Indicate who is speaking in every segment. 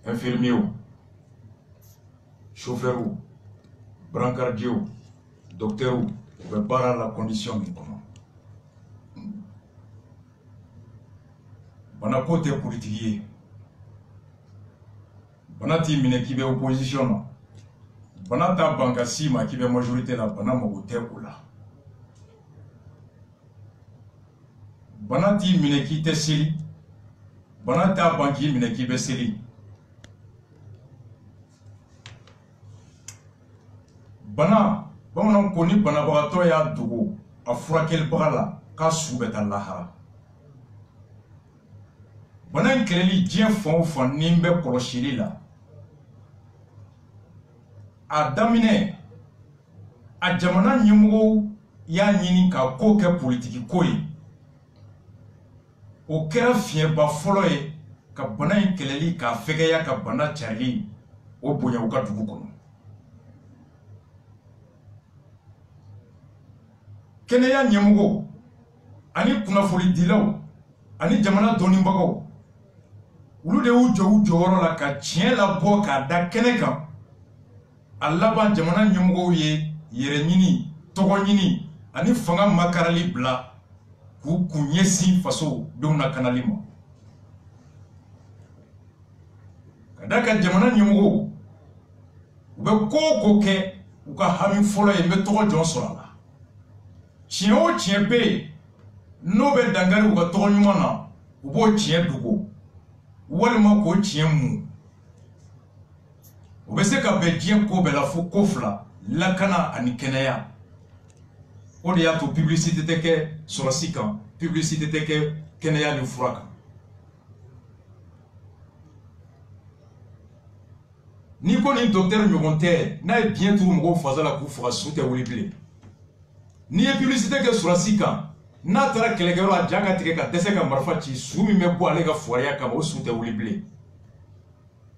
Speaker 1: infirmier, chauffeur, brancardier, docteur, vous pouvez pas la condition. Bana côté politique, bana timine qui est opposition, bana ta banque sima qui est majorité là, bana mogote ou là. Bana timine qui est seri, bana ta banque mine qui est seri. Bana, bana koni bana barato ya dugo, a furakel brala, ka soubet allahara. Bana nkeleli dien fon nimbe koloshili la. A damine, a jamana nyemugo ya nyini ka koke politiki koi. O kera fieba foloye ka bana nkeleli ka fegeya ka bana chali o bonya uka dugu kono. Keneya nyemugo, ani kunafoli dilaw, ani jamana donimbago. Ulu de ujo la ka tien la bo ka da kene kan alaba jamana nyumugo ye yere nyini togo nyini ani fanga makarali bla ku kunyesi faso dona kanalima kadaka jamana nyumugo ube ko ke uka hami folo ye me togo jonsora la tien o tien be no be dangari uka togo nyumana ubo tien dugo walima ko tiemu obese ka be dien ko be la fo kofla lakana ani kenaya o de ya to publicité teke sorasika publicité teke kenaya ni furaka ni ko ni docteur nyogonte na e bien tout mo fazala ku fura soute wolible ni e publicité ke sorasika na tara kelegero a janga tike ka dese ka marfa ci sumi me bo ale ka foria ka bo soute wolible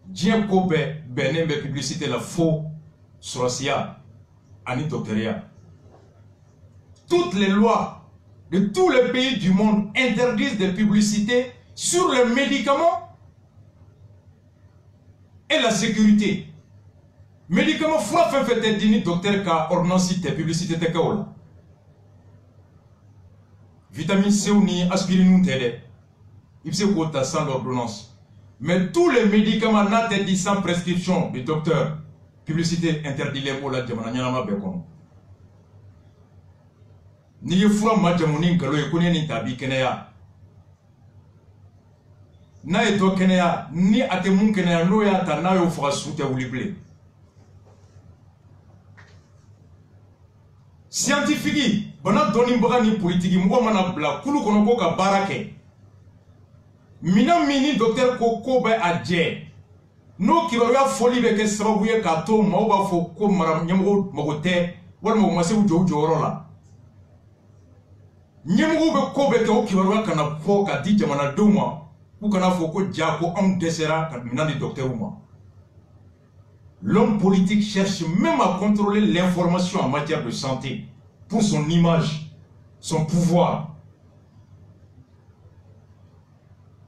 Speaker 1: dien ko be benembe publicité la faux sorasia ani doctoria. Toutes les lois de tous les pays du monde interdisent des publicités sur les médicaments et la sécurité. Médicaments frappent fait dini docteur ka ordonnance te publicité te kaola. Vitamine C ou ni aspirine ou télé. Il se quota sans l'ordonnance. Mais tous les médicaments n'interdits sans prescription du docteur. Publicité interdit les mots là de manana bekon. Ni fura majamuni ngalo ekone ni tabi kenea. Na eto kenea ni ate mun kenea no ya ta na yo fura sute wulible. Scientifique bana doni mboga ni politique mbo mana bla kulu kono ko ka barake. Mina mini docteur ko ba adje. No kibaruya foli be ke sababu ye ka to mawba fo ko maram nyamgo magote wala mo mase ujo la. Nyemgo be ko be ke o kibaruya kana fo ka di jamana duma ku kana fo ko jako on desera ka mina di docteur uma. L'homme politique cherche même à contrôler l'information en matière de santé pour son image, son pouvoir.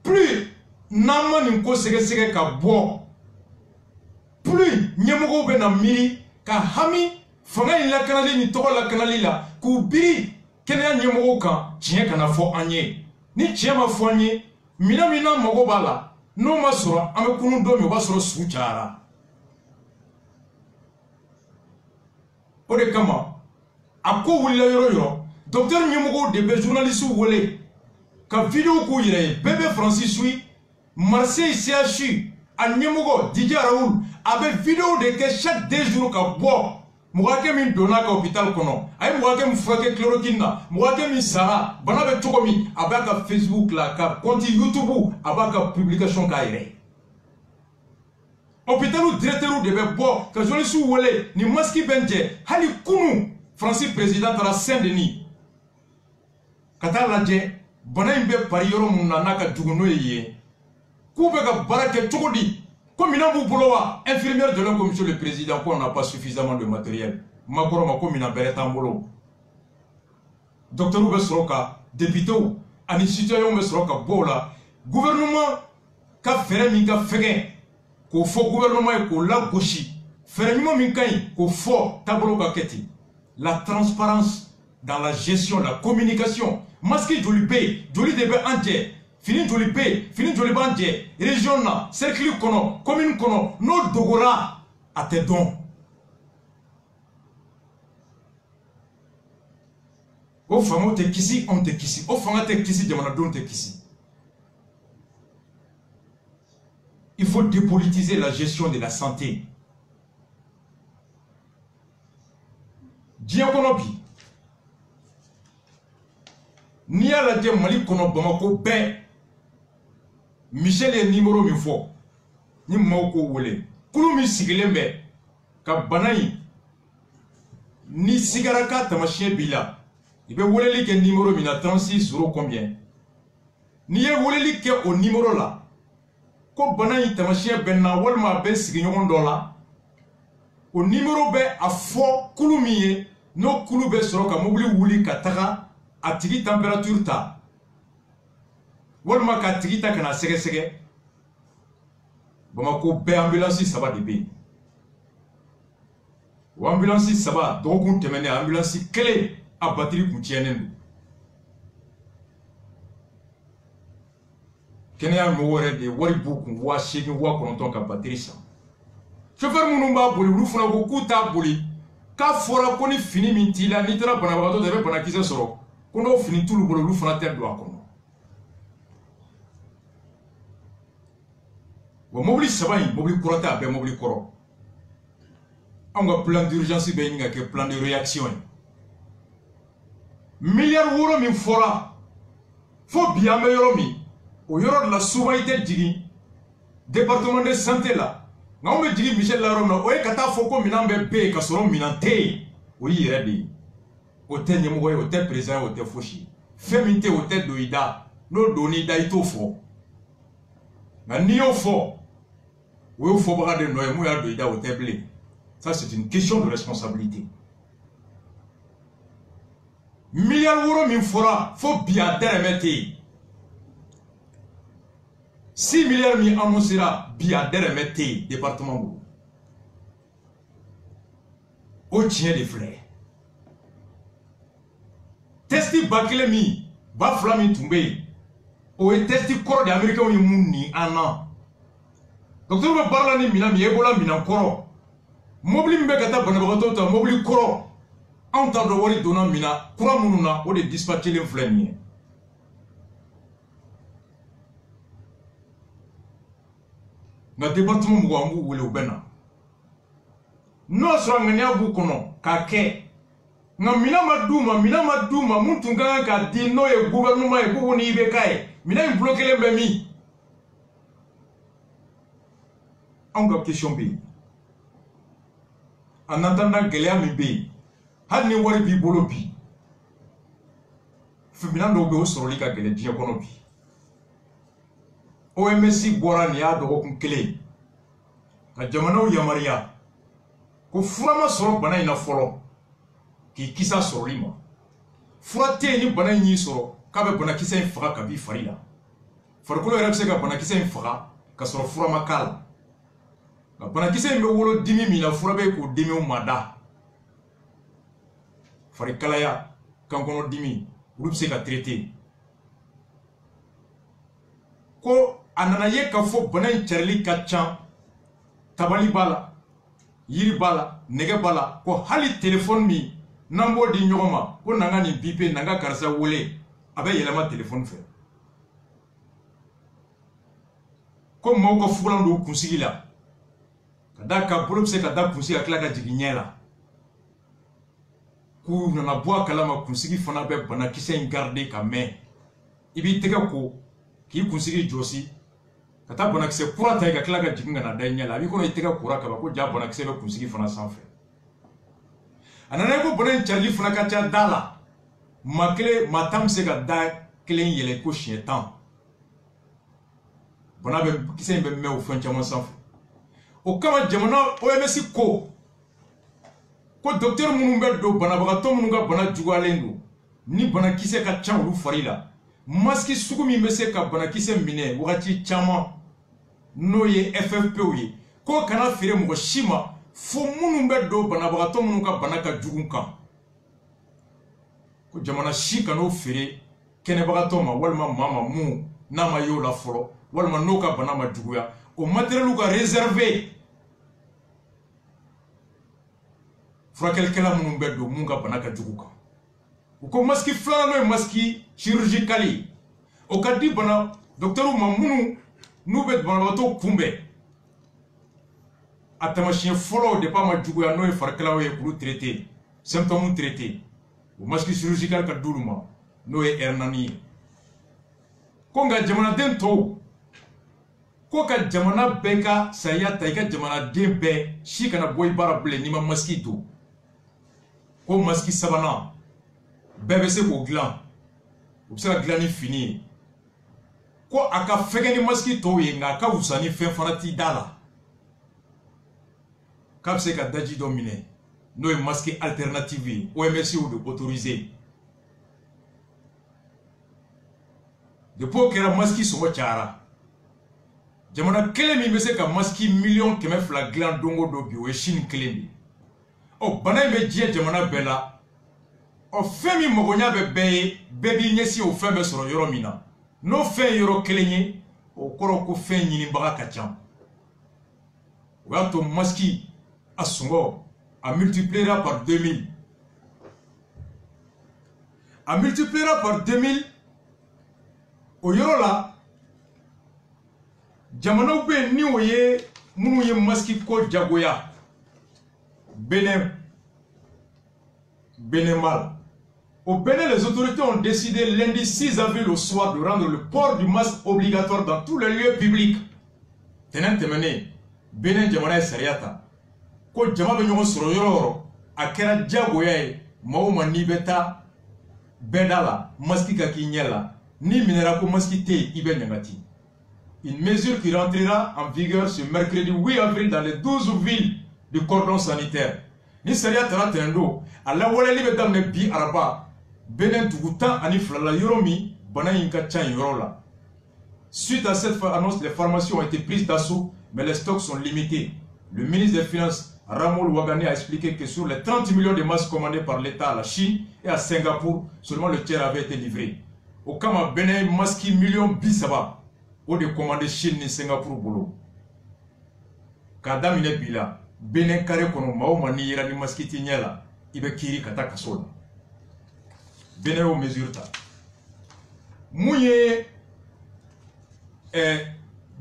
Speaker 1: Plus namani ko sege ka bo, plus nyemogo be na miri ka hami fanga ila kanali ni toko la kanali la ku biri kenya nyemogo kan tien kana fo anye ni tien ma fo anye mina mogo bala no masura ame kunu do me basoro suchara. Ode kama ako wula yoro docteur nyemogo de be journaliste wole ka vidéo ko yire bébé Francis oui Marseille CHU a nyemogo DJ Raoul avait vidéo de que chaque 2 jours ka bo mugake min dona ka hôpital kono ay mugake mfrake chloroquine mugake min sara bana be tokomi abaka Facebook la ka compte YouTube abaka publication ka yire hôpital directeur de be bo ka joli su wole ni maski benje hali kunu Francis président à la Saint-Denis kata laje bana imbe pari yoro munna naka duguno ye ku be ka barake tokodi comme il boulot infirmière de l'homme monsieur le président qu'on n'a pas suffisamment de matériel makoro mako mina beretambolo docteur Oube Soroka député ani citoyen Oube Soroka bola gouvernement ka fere mi ka fege k'o fɔ gouvernement ye k'o lagosi fɛɛrɛ ɲuman min ka ɲi k'o fɔ taabolo ka kɛ ten la transparence dans la gestion la communication masque joli bɛ yen joli de bɛ an jɛ fini joli bɛ yen fini joli b'an jɛ région na cercle kɔnɔ commune kɔnɔ n'o dogora a tɛ dɔn o faamaw tɛ kisi anw tɛ kisi o fanga tɛ kisi jamanadenw tɛ kisi. Il faut dépolitiser la gestion de la santé. Diɲɛ kɔnɔ bi n'i y'a lajɛ Mali kɔnɔ Bamako bɛɛ Michel ye numéro min fɔ ni maaw k'o wele kulu min sigilen bɛ ka bana in ni sigara ka tamasiyɛn b'i la i bɛ weleli kɛ numéro min na 36 0 combien n'i ye weleli kɛ o numéro la ko bana in tamasiyɛn bɛ na walima a bɛ sigiɲɔgɔn dɔ la o numéro bɛ a fɔ kulu min ye n'o kulu bɛ sɔrɔ ka mobili wuli ka taga a tigi température ta walima ka tigi ta kana sɛgɛsɛgɛ Bamako bɛɛ ambulance 3 de bɛ yen o ambulance 3 dɔgɔkun tɛmɛnen ambulance 1 a batterie kun tiɲɛnen don kɛnɛya mɔgɔw yɛrɛ de wari b'u kun 8,000 9,000 ka batterie san chauffeur minnu b'a boli olu fana ko k'u t'a boli k'a fɔra ko ni fini min t'i la n'i taara banabagatɔ i bɛ banakisɛ sɔrɔ ko n'o fini t'olu bolo olu fana tɛ don a kɔnɔ wa mobili 3 in mobili kɔrɔ tɛ a bɛɛ mobili kɔrɔ anw ka plan d'urgence bɛ ɲini ka kɛ plan de réaction ye miliyari 6 min fɔra fo bi an bɛ yɔrɔ min o yɔrɔ de la souvent i tɛ jigin département de santé la nka anw bɛ jigin Michel la yɔrɔ min na o ye ka taa fɔ ko minɛn bɛ yen ka sɔrɔ minɛn tɛ yen o y'i yɛrɛ de ye o tɛ ɲɛmɔgɔ ye o tɛ président ye o tɛ fosi fɛn min tɛ o tɛ don i da n'o don n'i da i t'o fɔ nka n'i y'o fɔ o y'o fɔbaga de nɔ ye mun y'a don i da o tɛ bilen ça c'est une question de responsabilité miliyari 6 min fɔra fo bi a dɛrɛmɛ tɛ yen 6 milliards min annoncera bi a dɛrɛmɛ tɛ yen département bolo o tiɲɛ de filɛ testi 1000 min 2000 min tun bɛ yen o ye testi kɔrɔ de américains ye mun ni an na docteur bɛ baara la ni minɛn min ye e bɔra minɛn kɔrɔ mobili min bɛ ka taa banabagatɔw ta mobili kɔrɔ anw t'a dɔn wari donna min na kura minnu na o de dispatchelen filɛ nin ye nka département mɔgɔw an b'u wele u bɛ na n'o sɔrɔ ŋaniya b'u kɔnɔ k'a kɛ nka minɛn ma d'u ma mun tun ka kan k'a di n'o ye gouvernement ye k'u ni IBK ye minɛn in bloquelen bɛ min anw ka question bɛ yen en attendant gɛlɛya min bɛ yen hali ni wari b'i bolo bi minɛn dɔw bɛ yen o sɔrɔli ka gɛlɛn diɲɛ kɔnɔ bi OMS bɔra nin y'a dɔgɔkun 1 ka jamanaw yamaruya ko fura ma sɔrɔ bana in na fɔlɔ k'i kisa sɔrɔli ma fura tɛ yen ni bana in y'i sɔrɔ k'a bɛ banakisɛ in faga ka b'i fari la farikolo yɛrɛ bɛ se ka banakisɛ in faga ka sɔrɔ fura ma k'a la nka banakisɛ in bɛ wolo dimi min na fura bɛ k'o dimiw mada farikalaya kankɔnɔ dimi olu bɛ se ka traiter ko a nana ye k'a fɔ bana in carili ka ca tabali b'a la yiri b'a la nɛgɛ b'a la ko hali téléphone min n'an b'o di ɲɔgɔn ma ko n'an ka nin bipe n'an ka karisa wele a bɛ yɛlɛma téléphone fɛ ko maaw ka fugulan don kunsigi la ka da ka bolo bɛ se ka da kunsigi ka tila ka jigin ɲɛ la k'u nana bɔ a kalama kunsigi fana bɛ banakisɛ in garder ka mɛn i b'i tɛgɛ ko k'i kunsigi jɔsi ka taa banakisɛ kura ta i ka tila ka jigin ka na da i ɲɛ la a b'i kɔnɔ i tɛgɛ kora kaba ko ja banakisɛ bɛ kunsigi fana sanfɛ a nana ye ko bana in carili fana ka ca da la maa 10 bɛ se ka da kelen yɛlɛ ko siɲɛ 10 bana bɛ kisɛ in bɛ mɛn o fɛn caman sanfɛ o kama jamana OMS ko docteur minnu bɛ don banabagatɔ minnu ka bana juguyalen don ni banakisɛ ka ca olu fari la masque sugu min bɛ se ka banakisɛ minɛ wagati caman n'o ye FFP ye ko kana feere mɔgɔ si ma fo minnu bɛ don banabagatɔ minnu ka bana ka jugu kan ko jamana si kan'o feere kɛnɛbagatɔ ma walima maa ma mun n'a ma ye o la fɔlɔ walima n'o ka bana ma juguya o matériel ka réservé furakɛlikɛla minnu bɛ don mun ka bana ka jugu kan u ko masque filanan n'o ye masque chirurgical ye o ka di bana docteur ma minnu n'u bɛ banabagatɔ kunbɛn a tamasiyɛn fɔlɔ de pas ma juguya n'o ye farikɛlaw ye k'olu traiter symptômes traiter o masque chirurgical ka d'olu ma n'o ye R4 ye ko nka jamanaden tɔw ko ka jamana bɛɛ ka sariya ta i ka jamanaden bɛɛ si kana bɔ i baara bilen n'i ma masque don ko masque sabanan bɛɛ bɛ se k'o dilan o bɛ se ka dilan ni fini ye ko a ka fɛgɛ ni masque tɔw ye nka a ka wusa ni fɛn fana t'i da la k'a bɛ se ka daji dɔ minɛ n'o ye masque alternative ye OMS y'o de autorisé depuis o kɛra masque sɔngɔ cayara jamana kelen min bɛ se ka masque miliyɔn 200 dilan don o don bi o ye Chine kelen de ye ɔ bana in bɛ diɲɛ jamana bɛɛ la ɔ fɛn min magoɲa bɛ bɛɛ ye bɛɛ b'i ɲɛsin o fɛn bɛ sɔrɔ yɔrɔ min na n'o fɛn ye yɔrɔ kelen ye o kɔrɔ ko fɛn ɲinibaga ka ca o y'a to masque a sɔngɔ a multipliera par 2000 a multipliera par 2000 o yɔrɔ la jamanaw bɛ yen ni o ye minnu ye masque ko jagoya Bénin mal. Au Bénin, les autorités ont décidé lundi 6 avril au soir de rendre le port du masque obligatoire dans tous les lieux publics. Tenant témoigné, Bénin jamana sariata. Ko jama be ɲɔgɔn sɔrɔ yɔrɔ yɔrɔ a kɛra jagoya ye maa o maa n'i bɛ taa bɛɛda la masque ka k'i ɲɛ la ni minɛra ko masque tɛ yen i bɛ ɲangati. Une mesure qui rentrera en vigueur ce mercredi 8 avril dans les 12 villes du cordon sanitaire. Ni sariya tara tɛnɛndo a lawaleli bɛ daminɛ bi araba Bénin dugu 10 ani 2 la yɔrɔ min bana in ka ca yɔrɔ la. Suite à cette annonce, les pharmacies ont été prises d'assaut, mais les stocks sont limités. Le ministre des Finances, Ramol Ouagani, a expliqué que sur les 30 millions de masques commandés par l'État à la Chine et à Singapour, seulement le tiers avait été livré. Au Kama Bénin, masque million bisaba, au de commander Chine et Singapour bolo. Kadam il bila, Bénin carré kono mao mani yera ni masque tinyela, ibe kiri kata kasola. Bénin au mesure ta. Mouye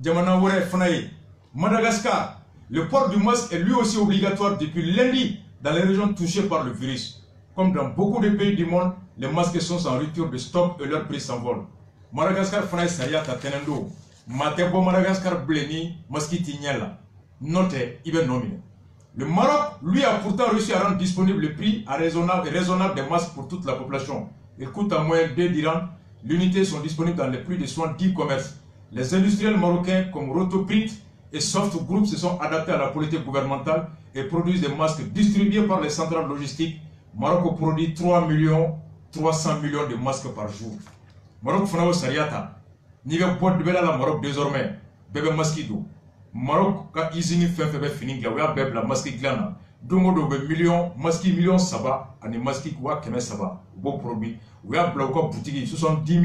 Speaker 1: Jamana Wore Fanaye, Madagascar. Le port du masque est lui aussi obligatoire depuis lundi dans les régions touchées par le virus. Comme dans beaucoup de pays du monde, les masques sont en rupture de stock et leur prix s'envole. Madagascar Fanaye Saria Tatenendo, Matebo Madagascar Bleni, masque tinyela. Note, il est nominé. Le Maroc, lui, a pourtant réussi à rendre disponible le prix raisonnable des masques pour toute la population. Il coûte en moyenne 2 dirhams. L'unité sont disponibles dans les plus de 70 commerces. Les industriels marocains comme Rotoprint et Soft Group se sont adaptés à la politique gouvernementale et produisent des masques distribués par les centrales logistiques. Maroc produit 3,3 millions de masques par jour. Maroc Fanao Sariata, niveau boîte de Bela la Maroc désormais, bébé masquido. Maroc ka usine fait fini la oya bébé la masque glana. Dongo do be million saba ani masque kwa keme saba. Beau produit. Oya bloqué boutique 70 000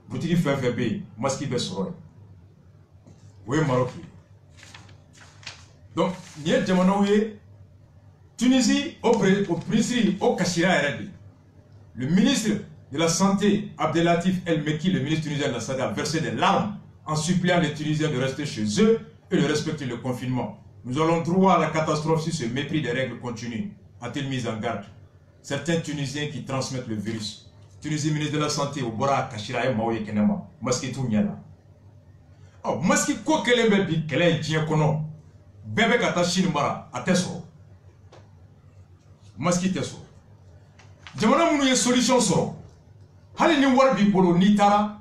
Speaker 1: boutique fait be masque be soro. Oui Maroc. Donc, ni Djamanaouye, Tunisie, au Prisri, au Kachira RD. Le ministre de la Santé, Abdelatif El Mekki, le ministre tunisien de la Santé, a versé des larmes en suppliant les Tunisiens de rester chez eux et de respecter le confinement. Nous allons droit à la catastrophe si ce mépris des règles continue, a-t-il mis en garde. Certains Tunisiens qui transmettent le virus. Tunisie, ministre de la Santé, au Bora Kachira et Maouye Kenema, Maski Tounyala. Oh, Maski Kokelebe bi Kele Djienkono. Bébé kata Chine mara a teso maski teso jamana munu ye solution soro hali ni war bi bolo ni tara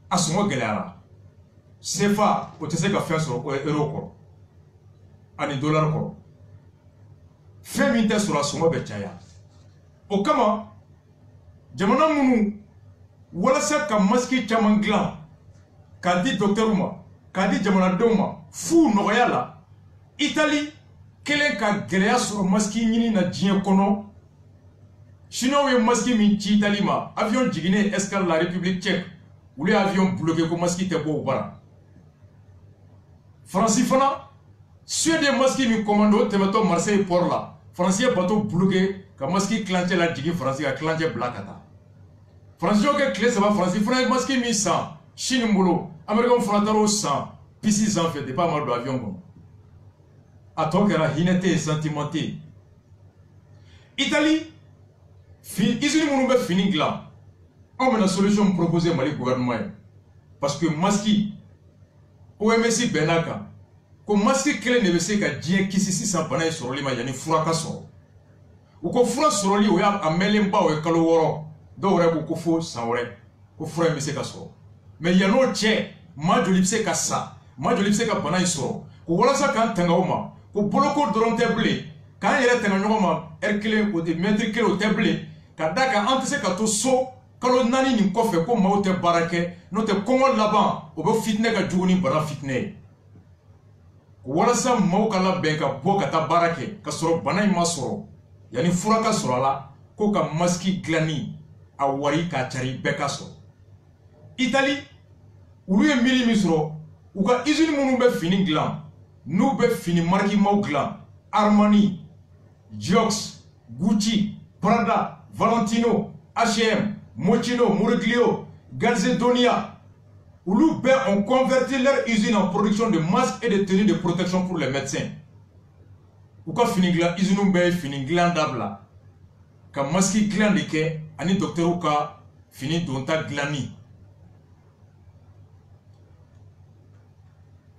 Speaker 1: asongo gelera CFA o tese ka fɛ soro euro ko ani dollar ko fɛn min tɛ soro asongo bɛ caya o kama jamana munu walasa ka maski caman dilan ka di docteur ma k'a di jamanadenw ma fu nɔgɔya la Italie kelen ka gɛlɛya sɔrɔ masque ɲini na diɲɛ kɔnɔ Chinois ye masque min ci Italie ma avion jiginnen escale la République tchèque olu ye avion bloqué ko masque tɛ bɔ o bara Faransi fana Suède ye masque min commandé o tɛmɛtɔ Marseille port la Faransi ye bateau bloqué ka masque kilancɛ la jigin Faransi ka kilancɛ bila ka taa Faransi y'o kɛ tile 3 Faransi fana ye masque min san Chine bolo Américains fana taara o san pisi sanfɛ depuis a ma don avion kɔnɔ a tɔ kɛra hinɛ tɛ yen sentiment tɛ yen Italie usine minnu bɛ fini dilan anw bɛna solution proposer Mali gouvernement ye parce que masque OMS bɛnn'a kan ko masque kelen de bɛ se ka diɲɛ kisi sisan bana in sɔrɔli ma yanni fura ka sɔrɔ u ko fura sɔrɔli o y'a mɛnlenba o ye kalo 6 dɔw yɛrɛ ko fo san wɛrɛ ko fura in bɛ se ka sɔrɔ mais yan'o cɛ maa joli bɛ se ka sa maa joli bɛ se ka bana in sɔrɔ ko walasa k'an tanga o ma ko boloko dɔrɔn tɛ bilen k'an yɛrɛ tanga ɲɔgɔn ma heure kelen o tɛ mètre kelen o tɛ bilen ka d'a kan an tɛ se ka to so kalo 4 nin kɔfɛ ko maaw tɛ baara kɛ n'o tɛ kɔngɔ laban o bɛ fitinɛ ka jugu ni bana fitinɛ ye walasa maaw ka labɛn ka bɔ ka taa baara kɛ ka sɔrɔ bana in ma sɔrɔ yanni fura ka sɔrɔ a la ko ka masque dilanni a wari k'a cari bɛɛ ka sɔrɔ Italie olu ye miiri min sɔrɔ u ka usine minnu bɛ fini dilan n'u bɛ fini marquimaw dilan Armani, Geox, Gucci, Prada, Valentino, H&M, Moschino, Moroglio, Calzedonia olu bɛɛ ont converti leur usine en production de masques et de tenues de protection pour les médecins u ka fini dilan usine bɛɛ ye fini dilan dabila ka masque dilan de kɛ ani docteurw ka fini donta dilanni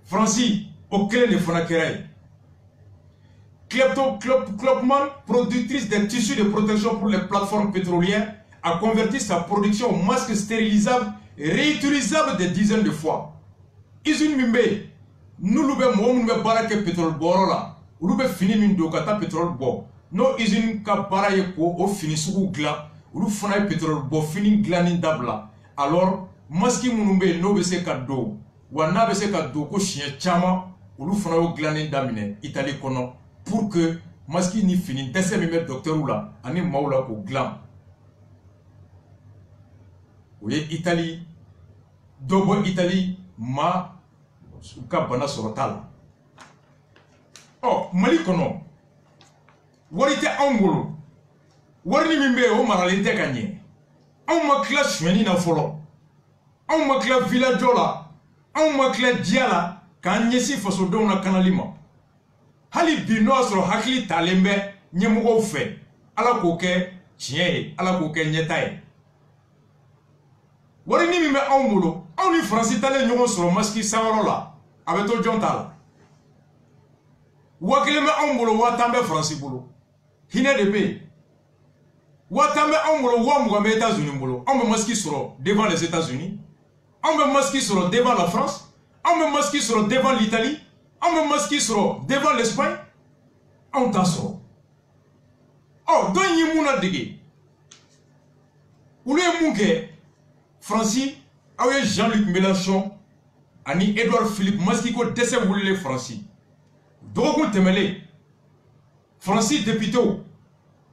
Speaker 1: Faransi o kelen de fana kɛra ye Klopman, productrice des tissus de protection pour les plateformes pétrolières, a converti sa production en masques stérilisables et réutilisables des dizaines de fois. Usine Mimbe, nous l'avons fait pétrole borola, nous avons fini min kata pétrole bo. No usine ka baraye ko o fini sugu gla, nous faisons pétrole bo fini glanin dabla. Alors, masque munumbe no be se ka do, wa na be se ka do ko chien chama, nous faisons glanin damine Italie kono. Pour que masque ni fini dès min bɛ docteur la ani maaw la k'o dilan o ye Italie dɔ bɔ Italie maa u ka bana sɔrɔ t'a la Mali kɔnɔ wari tɛ anw bolo wari ni min bɛ yen o maralen tɛ ka ɲɛ anw ma tila suɲɛni na fɔlɔ anw ma tila village la anw ma tila diya la k'an ɲɛsin fasodenw na kanali ma hali bi n'o y'a sɔrɔ hakili talen bɛ ɲɛmɔgɔw fɛ ala k'o kɛ tiɲɛ ye ala k'o kɛ ɲɛta ye wari ni min bɛ anw bolo anw ni Faransi talen ɲɔgɔn sɔrɔ masque sanyɔrɔ la a bɛ to jɔn ta la 1000 bɛ anw bolo 1000 bɛ Faransi bolo hinɛ de bɛ yen 1000 bɛ anw bolo 20 bɛ États-Unis bolo anw bɛ masque sɔrɔ devant les États-Unis anw bɛ masque sɔrɔ devant la France anw bɛ masque sɔrɔ devant l'Italie anw bɛ masque sɔrɔ devant l'Espagne anw t'a sɔrɔ dɔ in ye mun ladege olu ye mun kɛ Faransi aw ye Jean-Luc Mélenchon ani Edouard Philippe masque ko dɛsɛ wulilen Faransi dɔgɔkun tɛmɛlen Faransi député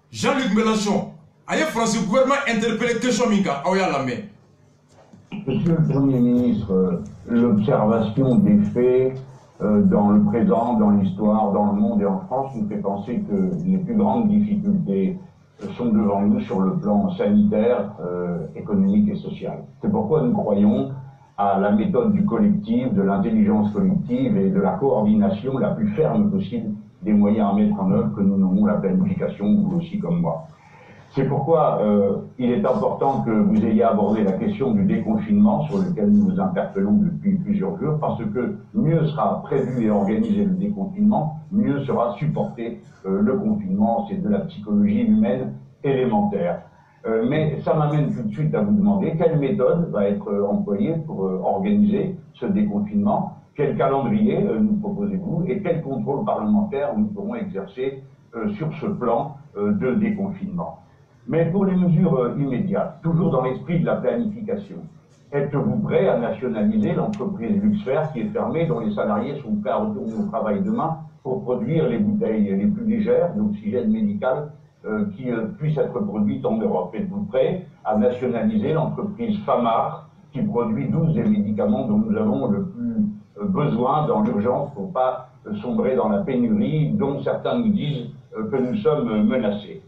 Speaker 1: Jean-Luc Mélenchon a ye Faransi gouvernement interpellé question min kan aw y'a lamɛn.
Speaker 2: Monsieur le Premier ministre, l'observation des faits dans le présent, dans l'histoire, dans le monde et en France nous fait penser que les plus grandes difficultés sont devant nous sur le plan sanitaire, économique et social. C'est pourquoi nous croyons à la méthode du collectif, de l'intelligence collective et de la coordination la plus ferme possible des moyens à mettre en œuvre que nous nommons la planification, vous aussi comme moi. C'est pourquoi il est important que vous ayez abordé la question du déconfinement sur lequel nous nous interpellons depuis plusieurs jours, parce que mieux sera prévu et organisé le déconfinement, mieux sera supporté le confinement. C'est de la psychologie humaine élémentaire. Mais ça m'amène tout de suite à vous demander quelle méthode va être employée pour organiser ce déconfinement, quel calendrier nous proposez-vous et quel contrôle parlementaire nous pourrons exercer sur ce plan de déconfinement. Mais pour les mesures immédiates, toujours dans l'esprit de la planification, Êtes-vous prêt à nationaliser l'entreprise Luxfer qui est fermée, dont les salariés sont prêts à retourner au travail demain pour produire les bouteilles les plus légères d'oxygène médical qui puissent être produites en Europe? Êtes-vous prêt à nationaliser l'entreprise Famar qui produit 12 des médicaments dont nous avons le plus besoin dans l'urgence pour ne pas sombrer dans la pénurie dont certains nous disent que nous sommes menacés?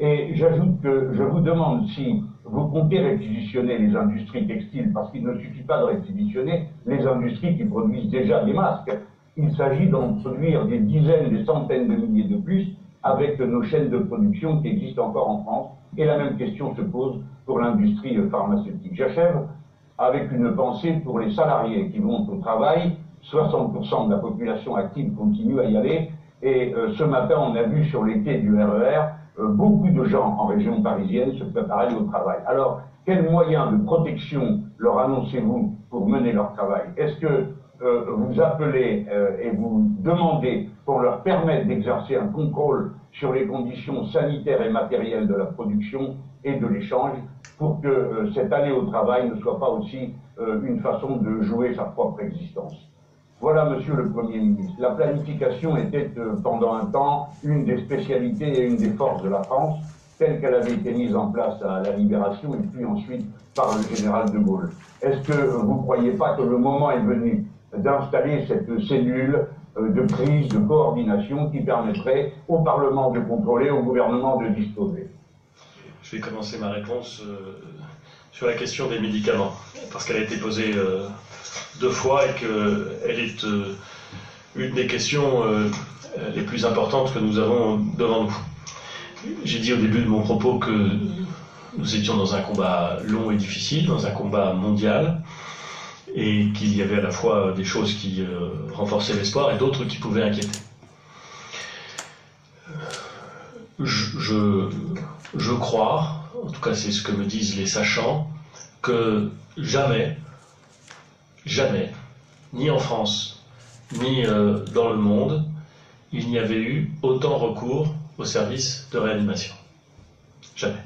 Speaker 2: Et j'ajoute que je vous demande si vous comptez réquisitionner les industries textiles, parce qu'il ne suffit pas de réquisitionner les industries qui produisent déjà des masques. Il s'agit d'en produire des dizaines, des centaines de milliers de plus avec nos chaînes de production qui existent encore en France. Et la même question se pose pour l'industrie pharmaceutique. J'achève avec une pensée pour les salariés qui vont au travail. 60% de la population active continue à y aller. Et ce matin, on a vu sur les quais du RER beaucoup de gens en région parisienne se préparer au travail. Alors, quels moyens de protection leur annoncez-vous pour mener leur travail? Est-ce que vous appelez et vous demandez qu'on leur permette d'exercer un contrôle sur les conditions sanitaires et matérielles de la production et de l'échange pour que cette année au travail ne soit pas aussi une façon de jouer sa propre existence? Voilà, Monsieur le Premier ministre. La planification était pendant un temps une des spécialités et une des forces de la France, telle qu'elle avait été mise en place à la Libération et puis ensuite par le général de Gaulle. Est-ce que vous ne croyez pas que le moment est venu d'installer cette cellule de crise, de coordination qui permettrait au Parlement de contrôler, au gouvernement de disposer?
Speaker 3: Je vais commencer ma réponse sur la question des médicaments, parce qu'elle a été posée 2 fois et qu'elle est une des questions les plus importantes que nous avons devant nous. J'ai dit au début de mon propos que nous étions dans un combat long et difficile, dans un combat mondial, et qu'il y avait à la fois des choses qui renforçaient l'espoir et d'autres qui pouvaient inquiéter. Je crois, en tout cas c'est ce que me disent les sachants, que jamais, ni en France, ni dans le monde, il n'y avait eu autant recours aux services de réanimation. Jamais.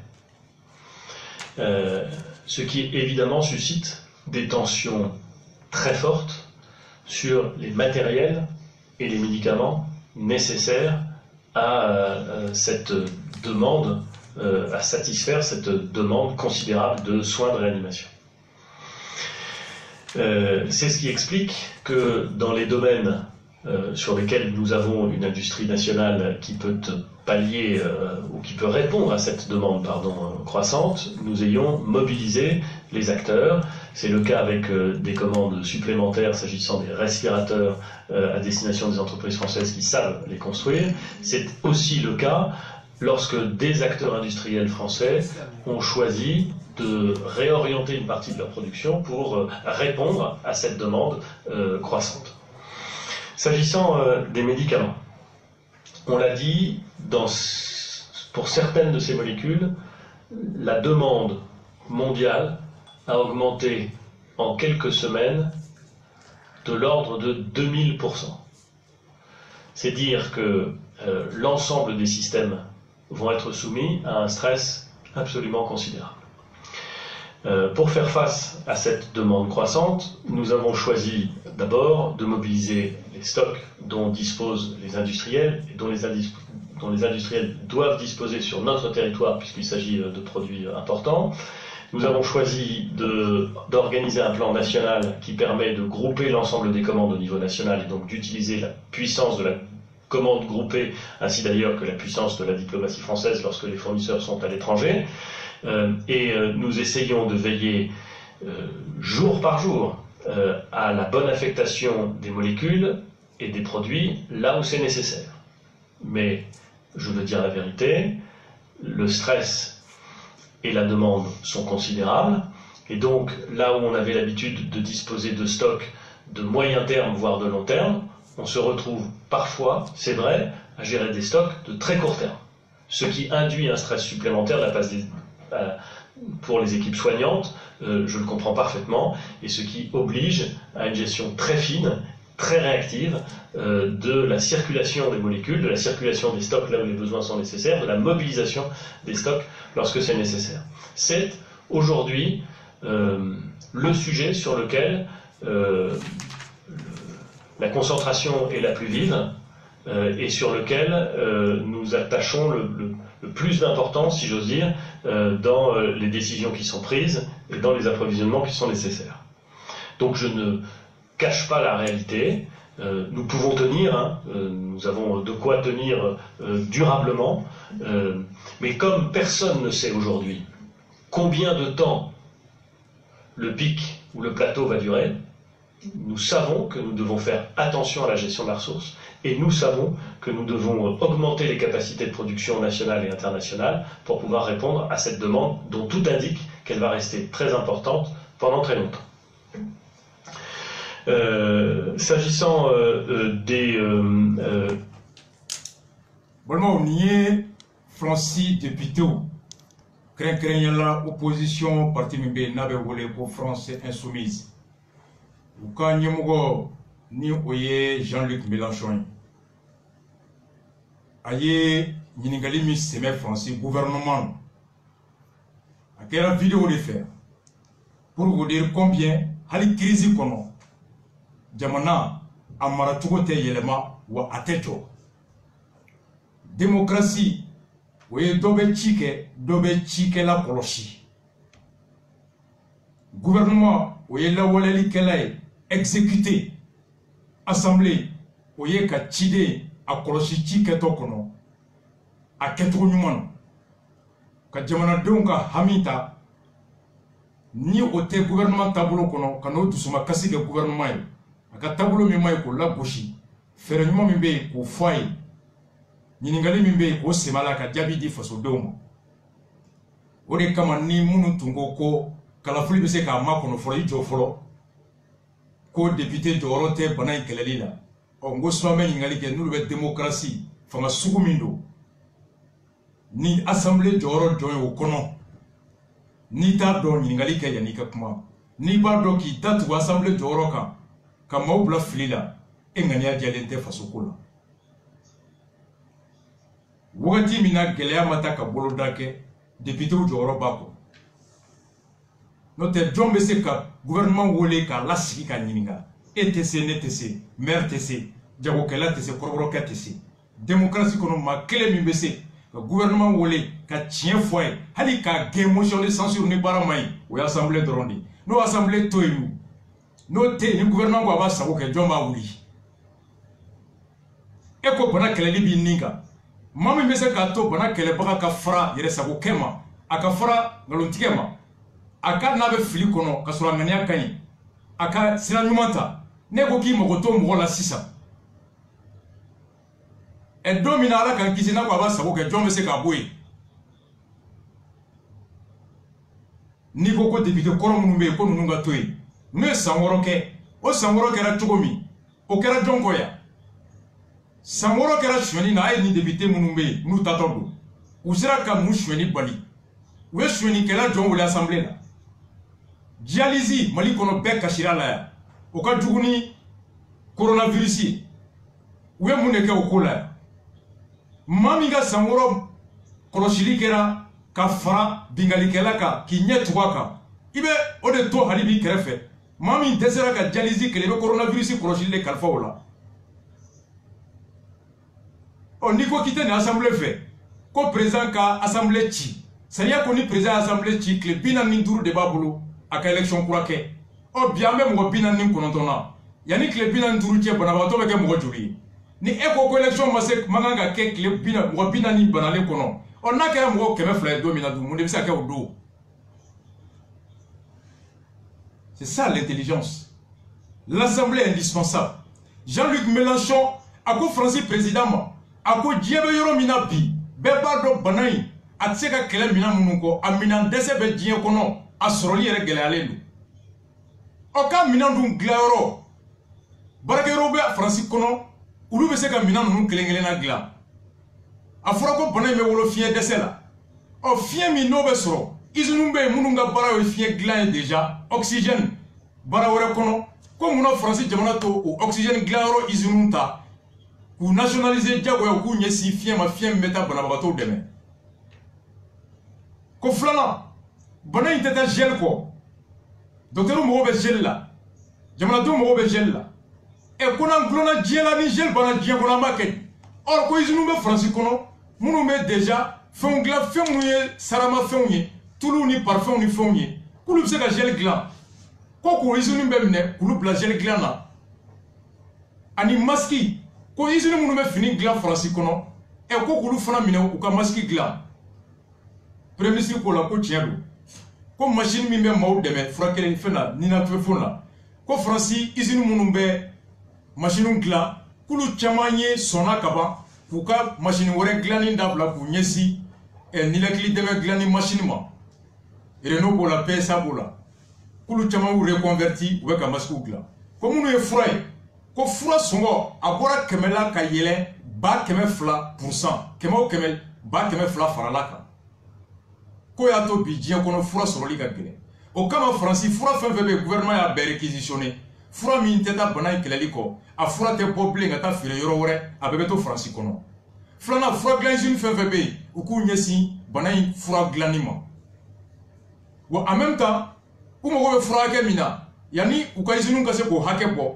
Speaker 3: Ce qui évidemment suscite des tensions très fortes sur les matériels et les médicaments nécessaires à cette demande, à satisfaire cette demande considérable de soins de réanimation. C'est ce qui explique que dans les domaines sur lesquels nous avons une industrie nationale qui peut pallier ou qui peut répondre à cette demande croissante, nous ayons mobilisé les acteurs. C'est le cas avec des commandes supplémentaires s'agissant des respirateurs à destination des entreprises françaises qui savent les construire. C'est aussi le cas lorsque des acteurs industriels français ont choisi de réorienter une partie de leur production pour répondre à cette demande croissante. S'agissant des médicaments, on l'a dit, pour certaines de ces molécules, la demande mondiale a augmenté en quelques semaines de l'ordre de 2000%. C'est dire que l'ensemble des systèmes vont être soumis à un stress absolument considérable. Pour faire face à cette demande croissante, nous avons choisi d'abord de mobiliser les stocks dont disposent les industriels et dont les industriels doivent disposer sur notre territoire puisqu'il s'agit de produits importants. Nous avons choisi d'organiser un plan national qui permet de grouper l'ensemble des commandes au niveau national et donc d'utiliser la puissance de la commande groupée, ainsi d'ailleurs que la puissance de la diplomatie française lorsque les fournisseurs sont à l'étranger. Nous essayons de veiller jour par jour à la bonne affectation des molécules et des produits là où c'est nécessaire. Mais, je veux dire la vérité, le stress et la demande sont considérables, et donc là où on avait l'habitude de disposer de stocks de moyen terme, voire de long terme, on se retrouve parfois, c'est vrai, à gérer des stocks de très court terme, ce qui induit un stress supplémentaire de la part pour les équipes soignantes, je le comprends parfaitement, et ce qui oblige à une gestion très fine, très réactive de la circulation des molécules, de la circulation des stocks là où les besoins sont nécessaires, de la mobilisation des stocks lorsque c'est nécessaire. C'est aujourd'hui le sujet sur lequel la concentration est la plus vive et sur lequel nous attachons le plus d'importance, si j'ose dire, dans les décisions qui sont prises et dans les approvisionnements qui sont nécessaires. Donc je ne cache pas la réalité. Nous pouvons tenir, hein, nous avons de quoi tenir durablement, mais comme personne ne sait aujourd'hui combien de temps le pic ou le plateau va durer, nous savons que nous devons faire attention à la gestion de la ressource et nous savons que nous devons augmenter les capacités de production nationales et internationales pour pouvoir répondre à cette demande dont tout indique qu'elle va rester très importante pendant très longtemps. S'agissant des...
Speaker 1: Bon, on y est, Francis député, craignant la opposition, parti Mimbe, n'avait volé pour France insoumise. Ou quand Nyemogo, ni Oye, Jean-Luc Mélenchon. Aye, Niningali mis Semé Francis, gouvernement. À quelle vidéo de faire? Pour vous dire combien, Hali crise kono. Jamana amara cogo tɛ yɛlɛma wa a tɛ jɔ. Démocratie o ye dɔ bɛ ci kɛ dɔ bɛ cikɛla kɔlɔsi. Gouvernement o ye lawalelikɛla ye exécuté. Assemblée o ye ka ciden a kɔlɔsi ci kɛtɔ kɔnɔ a kɛcogo ɲuman na. Ka jamanadenw ka hami ta ni o tɛ gouvernement taabolo kɔnɔ ka n'o dusuma kasi kɛ gouvernement ye. A ka tabolo min ma ye k'o lagosi fɛɛrɛ ɲuman min bɛ yen k'o fɔ a ye ɲininkali min bɛ yen k'o sɛmɛ a la ka jaabi di fasodenw ma o de kama ni minnu tun ko ko kalafili bɛ se k'a makɔnɔ fɔlɔ i jɔ fɔlɔ ko député jɔyɔrɔ tɛ bana in kɛlɛli la n ko sinon an bɛ ɲininkali kɛ n'olu bɛ démocratie fanga sugu min don ni assemblée jɔyɔrɔ jɔn ye o kɔnɔ n'i t'a dɔn ɲininkali kɛ yanni i ka kuma n'i b'a dɔn k'i da tugu assemblée jɔyɔrɔ kan ka maaw bila fili la e ŋaniya jɛlen tɛ fasoko la wagati min na gɛlɛya ma taa ka boloda kɛ députéw jɔyɔrɔ b'a kɔ n'o tɛ jɔn bɛ se ka gouvernement wele k'a lasigi ka ɲininka e tɛ se ne tɛ se maire tɛ se jagokɛla tɛ se kɔrɔbɔrɔkɛ tɛ se démocratie kɔnɔ maa kelen min bɛ se ka gouvernement wele ka tiɲɛ fɔ a ye hali k'a gɛn motion de censure ni baara ma ɲi o ye assemblée dɔrɔn de n'o assemblée to yen n'o tɛ ni gouvernement ko a b'a sago kɛ jɔn b'a wuli e ko bana kɛlɛli b'i nin kan maa min bɛ se k'a to bana kɛlɛbaga ka fara yɛrɛsagokɛ ma a ka fara nkalontigɛ ma a ka n'a bɛ fili kɔnɔ ka sɔrɔ a ŋaniya ka ɲi a ka sira ɲuman ta ne ko k'i mago to mɔgɔ la sisan don min na ala k'an kisi n'a ko a b'a sago kɛ jɔn bɛ se k'a bɔ yen n'i ko ko député kɔrɔ minnu bɛ yen ko ninnu ka to yen n'u ye san 6 kɛ o san 6 kɛra cogo min o kɛra jɔn kɔ yan san 6 kɛra sonyani na a ye ni député minnu bɛ yen n'u tatɔ don u sera ka mun sonyani bali u ye sonyanikɛla jɔn wele assemblée la dialyse Mali kɔnɔ bɛɛ kasira la yan o ka jugu ni coronavirus ye u ye mun de kɛ o ko la yan maa min ka san 6 kɔlɔsili kɛra ka fara bingalikɛla kan k'i ɲɛ tugu a kan i bɛ o de to hali bi kɛrɛfɛ maa min dɛsɛra ka dialyse kɛlɛ i bɛ coronavirus kɔlɔsili de kalifa o la n'i ko k'i tɛ nin assemblée fɛ ko président ka assemblée ci sariya ko ni président assemblée ci tile 45 de b'a bolo a ka élection kura kɛ bi an bɛ mɔgɔ 49 na yanni tile 45 cɛ banabagatɔ bɛ kɛ mɔgɔ joli ye ni e ko ko élection ma se man kan ka kɛ tile mɔgɔ 40 banalen kɔnɔ n'a kɛra mɔgɔ 200 ye don min na dun mun de bɛ se ka kɛ o don c'est ça l'intelligence l'assemblée est indispensable Jean-Luc Mélenchon a ko Francis président ma a ko diɲɛ bɛ yɔrɔ min na bi bɛɛ b'a dɔn bana in a tɛ se ka kɛlɛ minɛn minnu kɔ a minɛn dɛsɛ bɛ diɲɛ kɔnɔ a sɔrɔli yɛrɛ gɛlɛyalen don ka minɛn dun dilayɔrɔ baarakɛyɔrɔw bɛ Faransi kɔnɔ olu bɛ se ka minɛn ninnu kelen-kelenna dilan a fɔra ko bana in bɛ wolo fiɲɛ dɛsɛ la fiɲɛ min n'o bɛ sɔrɔ usines bɛ yen minnu ka baara ye fiɲɛ dilan ye déjà oxygène baara wɛrɛ kɔnɔ ko munna Faransi jamana to o oxygène dilanyɔrɔ usines ta k'u nationaliser jagoya k'u ɲɛsin fiɲɛ ma fiɲɛ min bɛ taa banabagatɔw dɛmɛ. Ko 2 bana in tɛ taa gel kɔ bana in bɛ wolo fiɲɛ dɛsɛ la fiɲɛ min n'o bɛ sɔrɔ usines bɛ yen minnu ka baara ye fiɲɛ dilan ye déjà oxygène baara wɛrɛ kɔnɔ ko munna Faransi jamana to o oxygène dilanyɔrɔ usines ta k'u nationaliser jagoya k'u ɲɛsin fiɲɛ ma fiɲɛ min bɛ taa banabagatɔw dɛmɛ. docteur mɔgɔw bɛ gel la jamanadenw mɔgɔw bɛ gel la ɛ ko n'an gulonna diɲɛ la ni gel banna diɲɛ kɔnɔ an b'a kɛ or ko usine bɛ faransi kɔnɔ minnu bɛ déjà fɛnw dilan fɛn minnu ye saramafɛnw ye tulu ni parfɛnw ni fɛnw ye k'olu bɛ se ka gel dilan ko k'o usine bɛ minɛ k'olu bila gel dilan na ani masque ko usine minnu bɛ fini dilan faransi kɔnɔ ɛ ko k'olu fana minɛ u ka masque dilan premier ministre ko la ko tiɲɛ don ko machine min bɛ maaw dɛmɛ furakɛli fɛn na ninakɛfɛnw na ko faransi usine minnu bɛ machine dilan k'olu caman ye sɔnna ka ban k'u ka machine wɛrɛ dilanni dabila k'u ɲɛsin ninakili dɛmɛ dilanni machine ma Renault b'o la PSA b'o la k'olu caman y'u reconverti u bɛ ka masques dilan ko minnu ye fura ye ko fura sɔngɔ a bɔra 100 la ka yɛlɛ 200% 100 o 100 200 farala kan ko y'a to bi diɲɛ kɔnɔ fura sɔrɔli ka gɛlɛn o kama faransi fura fɛn fɛn bɛ gouvernement y'a bɛɛ réquisitionné fura min tɛ taa bana in kɛlɛli kɔ a fura tɛ bɔ bilen ka taa feere yɔrɔ wɛrɛ a bɛɛ bɛ to faransi kɔnɔ filanan fura dilan usine fɛn fɛn bɛ yen u k'u ɲɛsin bana in fura dilanni ma wa en même temps u mago bɛ fura hakɛ min na yanni u ka usine ka se k'o hakɛ bɔ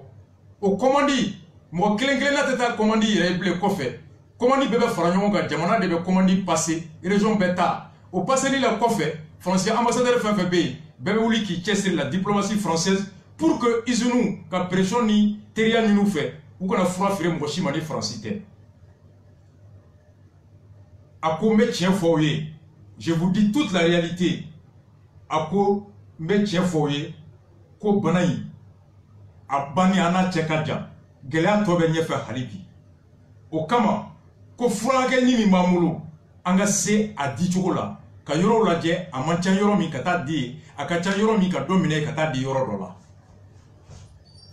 Speaker 1: o commande mɔgɔ kelen kelenna tɛ taa commande yɛrɛ ye bilen kɔfɛ commande bɛɛ bɛ fara ɲɔgɔn kan jamana de bɛ commande passer région bɛɛ ta o passeli la kɔfɛ faransi ambassadeur fɛn fɛn bɛ yen bɛɛ bɛ wuli k'i cɛsiri la diplomatie française pour que usine ka pression ni teriya ɲini u fɛ u kana fura feere mɔgɔ si ma ni faransi tɛ a ko n bɛ tiɲɛ fɔ aw ye je vous dis toute la réalité a ko n bɛ tiɲɛ fɔ aw ye ko bana in a banni an n'a cɛ ka jan gɛlɛya tɔ bɛ ɲɛfɛ hali bi o kama ko furakɛ ɲini min b'an bolo an ka se a di cogo la ka yɔrɔw lajɛ a man ca yɔrɔ min ka taa di ye a ka ca yɔrɔ min ka dɔ minɛ ka taa di yɔrɔ dɔ la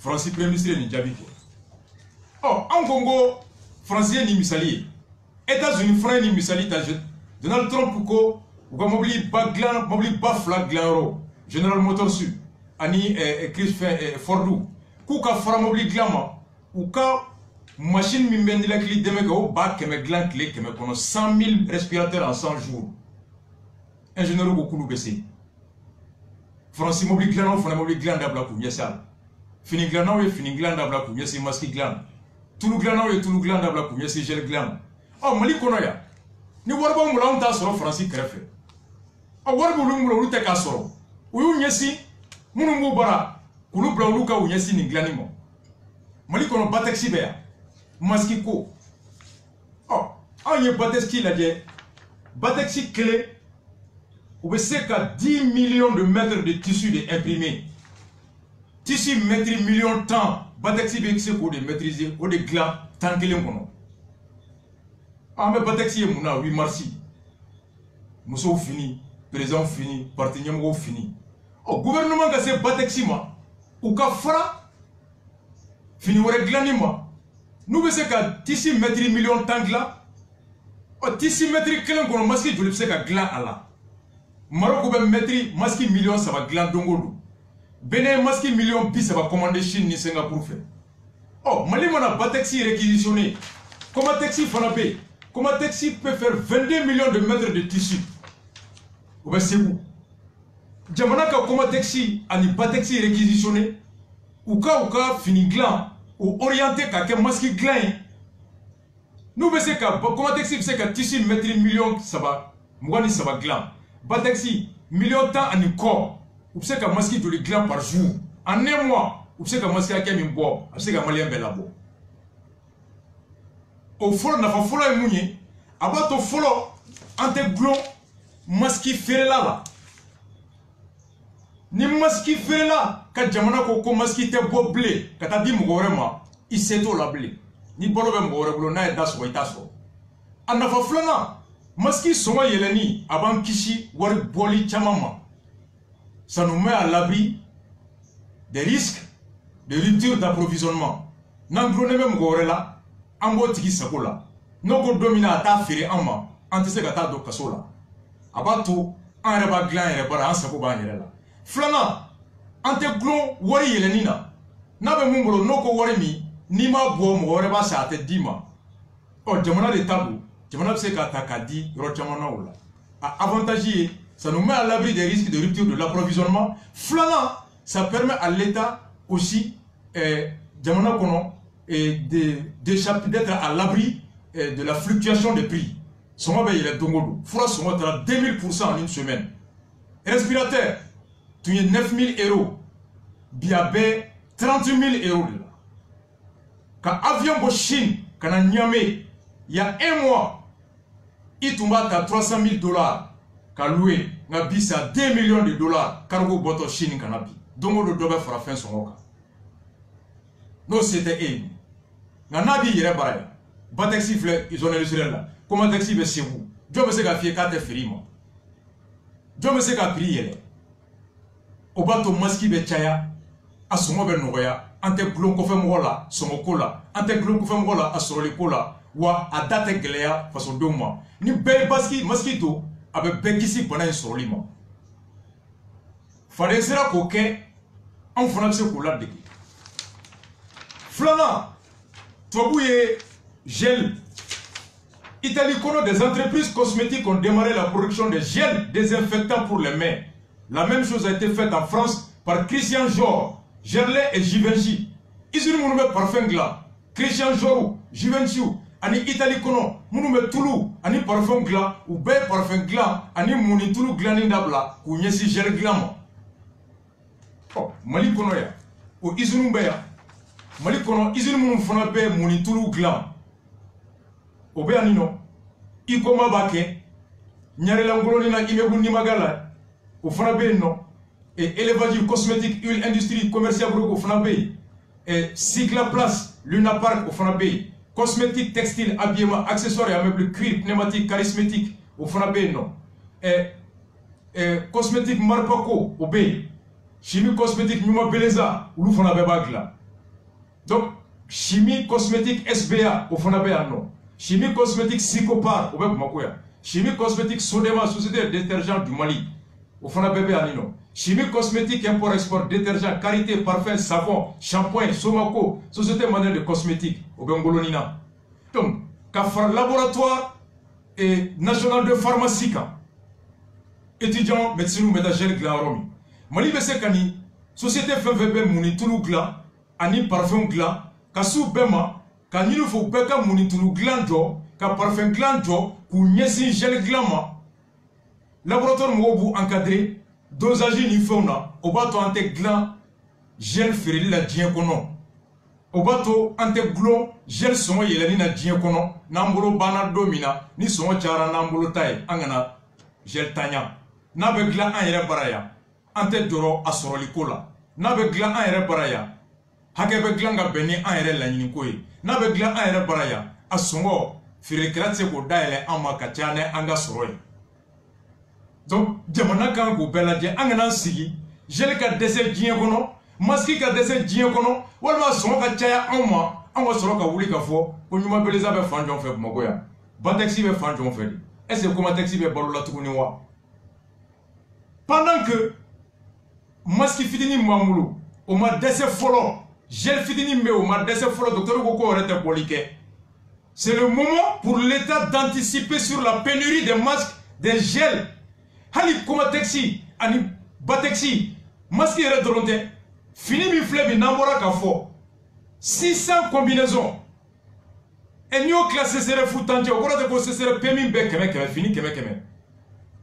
Speaker 1: faransi premier ministre ye nin jaabi kɛ an ko n ko faransi ye nin misali ye États-Unis fana ye nin misali ta Donald Trump ko u ka mobili ba 2 dilanyɔrɔ General Motors ani Ford k'u ka fara mobili dilan ma u ka machine min bɛ ninakili dɛmɛ kɛ o 100 dilan tile 100 kɔnɔ 100 000 respirateurs en 100 jours ingénieur ko k'olu bɛ se faransi mobili dilannaw fana mobili dilan dabila k'u ɲɛsin a la fini dilannaw ye fini dilan dabila k'u ɲɛsin masque dilan tulu dilannaw ye tulu dilan dabila k'u ɲɛsin gel dilan Mali kɔnɔ yan ni wari b'anw bolo anw t'a sɔrɔ faransi kɛrɛfɛ wari b'olu bolo olu tɛ k'a sɔrɔ u y'u ɲɛsin minnu b'u bara k'olu bila olu ka u ɲɛsin nin dilanni ma Mali kɔnɔ batexi bɛ yan masque ko anw ye batexi lajɛ batexi kelen u bɛ se ka 10 millions de mètres de tissu de imprimé tissu mètre million tan batexi bɛ se k'o de maîtriser o de dilan tan kelen kɔnɔ an bɛ batexi ye mun na 8 mars musow fini président fini parti ɲɛmɔgɔw fini gouvernement ka se batexi ma u ka fara fini wɛrɛ dilanni ma n'u bɛ se ka tissu mètre million tan dilan tissu mètre kelen kɔnɔ masque joli bɛ se ka dilan a la Maroc bɛ mètre masque million 3 dilan don o don Bénin masque million 30 commandé Chine ni Singapour fɛ Mali mana batexi réquisitionné Comatexi fana bɛ yen Comatexi peut faire 22 millions de mètres de tissu u bɛ Segu jamana ka Comatexi ani batexi réquisitionné u ka fini dilan u orienté ka kɛ masque dilan ye n'u bɛ se ka Comatexi bɛ se ka tissu mètre million 23 dilan batexi million 10 ani kɔ u bɛ se ka masque joli dilan par jour en 1 mois u bɛ se ka masque hakɛ min bɔ a bɛ se ka maliyɛn bɛɛ labɔ o fɔlɔ nafa fɔlɔ ye mun ye a b'a to fɔlɔ an tɛ gulon masque feerela la ni masque feerela ka jamana ko masque tɛ bɔ bilen ka taa di mɔgɔ wɛrɛ ma i se t'o la bilen ni balo bɛ mɔgɔ wɛrɛ bolo n'a ye da sɔgɔ i t'a sɔrɔ a nafa filanan masque sɔngɔ yɛlɛnni a b'an kisi wari bɔli caman ma ça nous met à l'abri des risques de rupture d'approvisionnement n'an gulonnen bɛ mɔgɔ wɛrɛ la an b'o tigi sago la n'o ko don min na a t'a feere an ma an tɛ se ka taa don kaso la a b'a to an yɛrɛ b'a dilan an yɛrɛ bara an sago b'an yɛrɛ la filanan an tɛ gulon wari yɛlɛnni na n'a bɛ mun bolo n'o ko wari min n'i m'a bɔ mɔgɔ wɛrɛ b'a san a tɛ d'i ma jamana de ta don jamana bɛ se k'a ta k'a di yɔrɔ caman na o la a avantage ye ça nous met à l'abri des risques de rupture de l'approvisionnement filanan ça permet à l'État aussi d'être à l'abri de la fluctuation des prix. Son il est dongodo. Fura son 2000% en une semaine. Respirateur, tu as 9000 €. Biabé, 30 000 €. Quand avion de Chine, quand on Niamey, il y a un mois, il tombe à 300 000 $. Quand loué, on a bis à 2 millions de $. Cargo boto Chine, quand on a bis. Donc, on doit faire fin son cas. Non, c'était eux. On a bis, il y a barré. Batexi, ils ont élucidé là. Comment taxi va chez vous? Je me sais qu'à fier 4 ferima. Je me sais qu'à prier. Au bateau masque de Chaya, à son mauvais noya, ante glon ko fem wala, son kola, ante glon ko fem wala, à sur le cola, ou à date glea, façon 2 mois. Ni bel baski, masquito, avec bekisi pendant sur lima. Fallait sera coquet, en faisant ce cola de qui. Flana, toi bouillé, gel. Italie connaît des entreprises cosmétiques ont démarré la production de gel désinfectants pour les mains. La même chose a été faite en France par Christian Dior, Gerlet et Givenchy. Ils ont mis parfum glas. Christian Dior, Givenchy, ani Italie connaît, nous Toulou, ani parfum glas, ou bien parfum glas, ani mouni Toulou glani dabla, ou nyesi gel glam. Oh, Mali connaît, ou ils ont Mali connaît, ils ont mis mouni Toulou glam. Obeanino, Ikoma Bake, Nyarelangolonina Imebu Nimagala, au Fanabe non, et élevage cosmétique, huile industrie commerciale au Fanabe, et Sigla Place, Luna Park au Fanabe, cosmétique, textile, habillement, accessoires et ameubles, cuir, pneumatique, charismatique au Fanabe non, et cosmétique Marpaco au B, chimie cosmétique Numa Beleza, ou Fanabe Bagla. Donc, chimie cosmétique SBA au Fanabe non. Chimie cosmétique Psychopar, au Makoya. Chimie cosmétique Sodema, société de détergent du Mali, au fond de bébé Anino. Chimie cosmétique import-export, détergent, carité, parfum, savon, shampoing, Somako, société mondiale de cosmétique, au Bengolonina. Donc, Kafar laboratoire et national de pharmacie, étudiant médecine ou ménagère Glaromi. Mali Bessekani, société FVB Mouni Toulou Gla, Ani parfum Gla, Kassou Bema, quand il faut que monitulu glanjo, que parfum glanjo, pour nyesi gel glama, laboratoire mobu encadré, dosage ni fauna, au bateau ante glan, gel ferré la dien kono, au bateau ante glon, gel son yelani na dien kono, nambolo bana domina, ni son chara nambolo taille, angana, gel tanya, nabe glan an yere baraya, ante doro asoroli kola, nabe glan an yere baraya, hakebe glan ga beni an yere la nyinikoye. N'a be glan an yɛrɛ bara yan a sɔngɔ feerekɛla tɛ se k'o dayɛlɛ an ma ka caya ni an ka sɔrɔ ye. Donc jamana kan k'o bɛɛ lajɛ an kana sigi gel ka dɛsɛ diɲɛ kɔnɔ masque ka dɛsɛ diɲɛ kɔnɔ walima sɔngɔ ka caya an ma an ka sɔrɔ ka wuli ka fɔ ko ɲuman beleza bɛ fan jɔn fɛ Bamakɔ yan Batex bɛ fan jɔn fɛ de est ce que Comatex bɛ balo la tuguni wa. Pendant que masque fitinin min b'an bolo o ma dɛsɛ fɔlɔ. Gel fitini mais au madesse folo docteur Koko aurait été poliqué. C'est le moment pour l'État d'anticiper sur la pénurie des masques, des gels. Hali Comatexi, ani Batexi, masque et redronté. Fini mi fleuve n'ambora kafo. 600 combinaisons. Et nous classé serait foutanté. Au cours de quoi ce serait pémin bec fini keme.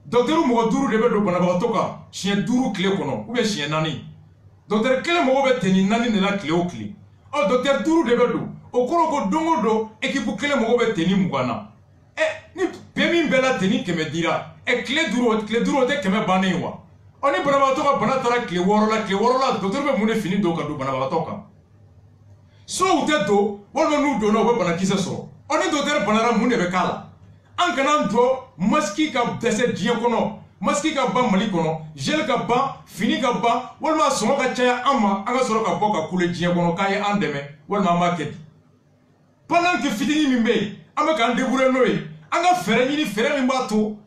Speaker 1: Docteur Mouduru de Bedo Bonabatoka, chien duru clé kono, ou bien chien nani. Docteur Kele Mogobe teni nani de la clé au clé. Oh, docteur Duru de Bedo, au Koroko Dongodo, équipe Kele Mogobe teni Mugana. Eh, ni Pemi Bella teni que me dira, et clé Duru de Keme Banewa. On est Bonabatoka Banatara clé Worola, docteur Bemoune fini d'Okado Banabatoka. So ou teto, on nous donne au Banakisa so. On est docteur Banara Moune Bekala. En canant do, maski ka dese diakono. Maski ka ban Mali kono, gel ka ban, fini ka ban, walma songo ka caya ama, anga soro ka boka kule diɲɛ kono k'a ye an dɛmɛ, walma an b'a kɛ di. Pendant que fitini min bɛ yen, an bɛ k'an débrouiller n'o ye, an ka fɛɛrɛ ɲini fɛɛrɛ min b'a to,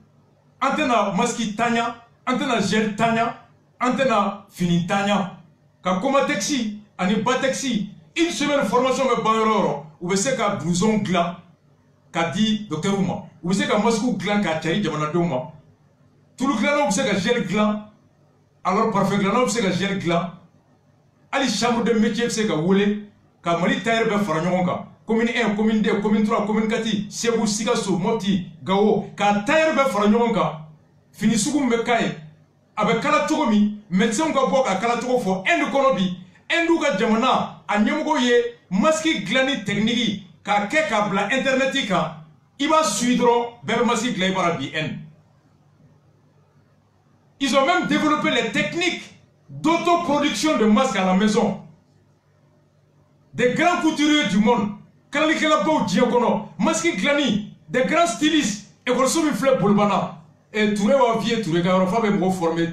Speaker 1: an tɛna maski tanya, an tɛna gel tanya, an tɛna fini tanya, ka Comatexi ani Batexi, une semaine formation bɛ ban yɔrɔ yɔrɔ, u bɛ se ka blouson dilan ka di docteur ma, u bɛ se ka masque dilan k'a cari jamanadenw ma. Tout le gland, c'est que gel gland. Alors, parfait gland, c'est que gel gland. Ali chambre de métier c'est ka wole ka Mali tailleur be fara ɲɔgɔn kan commune 1 commune 2 commune 3 commune 4 Segu Sikasso Mopti Gao ka tailleur be fara ɲɔgɔn kan fini sugu be kaye abe kala cogo mi médecin ka bɔ ka kala cogo fɔ Inde kɔnɔ bi Inde ka jamana a ɲɛmɔgɔ ye masque glani technique ka kɛ ka bila internet kan i b'a suit dɔrɔn bɛɛ bɛ masque gilan i bara bi Inde. Ils ont même développé les techniques d'autoproduction de masques à la maison. Des grands couturiers du monde, masques glani, des grands stylistes, et qu'on se fait Bolbana. Et Touré va vieux, Touré va former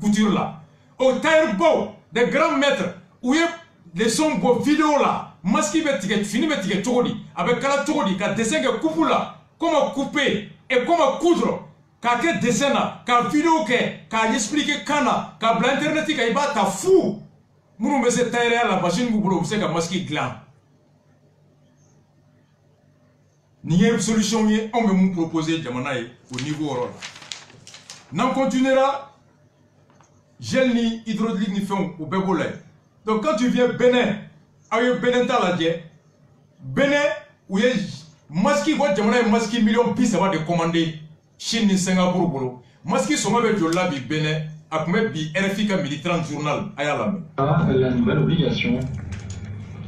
Speaker 1: couture là. Au tailleur beau, des grands maîtres, où il y a des sons beaux vidéos là, masques qui fini met Togodi, avec Kala Togodi, qui a dessin que coupe là, comment couper et comment coudre. Ka ke dessin na, ka vidéo ke, ka expliquer kana, ka bla internet ka iba ta fou. Munu be se tailleur la machine bu bolo, se ka masque glan. Ni une solution ye, on me proposer jamana ye au niveau rôle. N'en continuera gel ni hydraulique ni fond au bebola. Donc quand tu viens Bénin, avec Bénin ta la die, Bénin où ye masque ko jamana ye masque million puis ça va de commander. Chine ni Singapour bolo maski soma be jolla bi Bénin akme bi RFI ka midi 30 journal ayala
Speaker 4: la nouvelle obligation.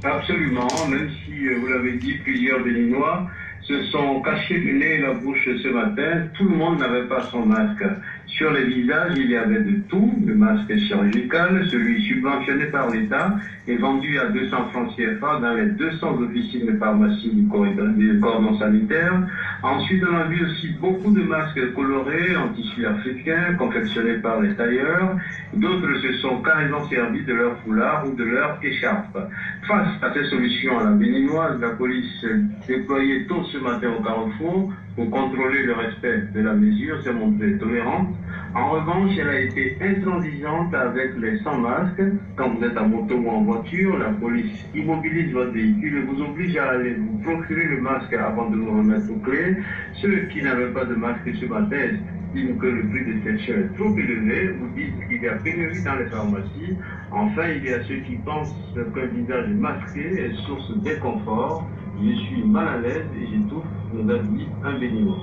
Speaker 5: Absolument, même si vous l'avez dit, plusieurs Béninois se sont cachés le nez et la bouche ce matin. Tout le monde n'avait pas son masque. Sur les visages, il y avait de tout, le masque chirurgical, celui subventionné par l'État et vendu à 200 francs CFA dans les 200 officines de pharmacie du cordon sanitaire. Ensuite, on a vu aussi beaucoup de masques colorés en tissu africain, confectionnés par les tailleurs. D'autres se sont carrément servis de leur foulard ou de leur écharpe. Face à ces solutions à la béninoise, la police déployée tôt ce matin au carrefour pour contrôler le respect de la mesure s'est montrée tolérante. En revanche, elle a été intransigeante avec les sans masques. Quand vous êtes en moto ou en voiture, la police immobilise votre véhicule et vous oblige à aller vous procurer le masque avant de vous remettre aux clés. Ceux qui n'avaient pas de masque ce matin estiment que le prix de cette chose est trop élevé ou disent qu'il y a pénurie dans les pharmacies. Enfin, il y a ceux qui pensent qu'un visage masqué est source d'inconfort. Je suis mal à l'aise et j'étouffe, nous a dit un Béninois.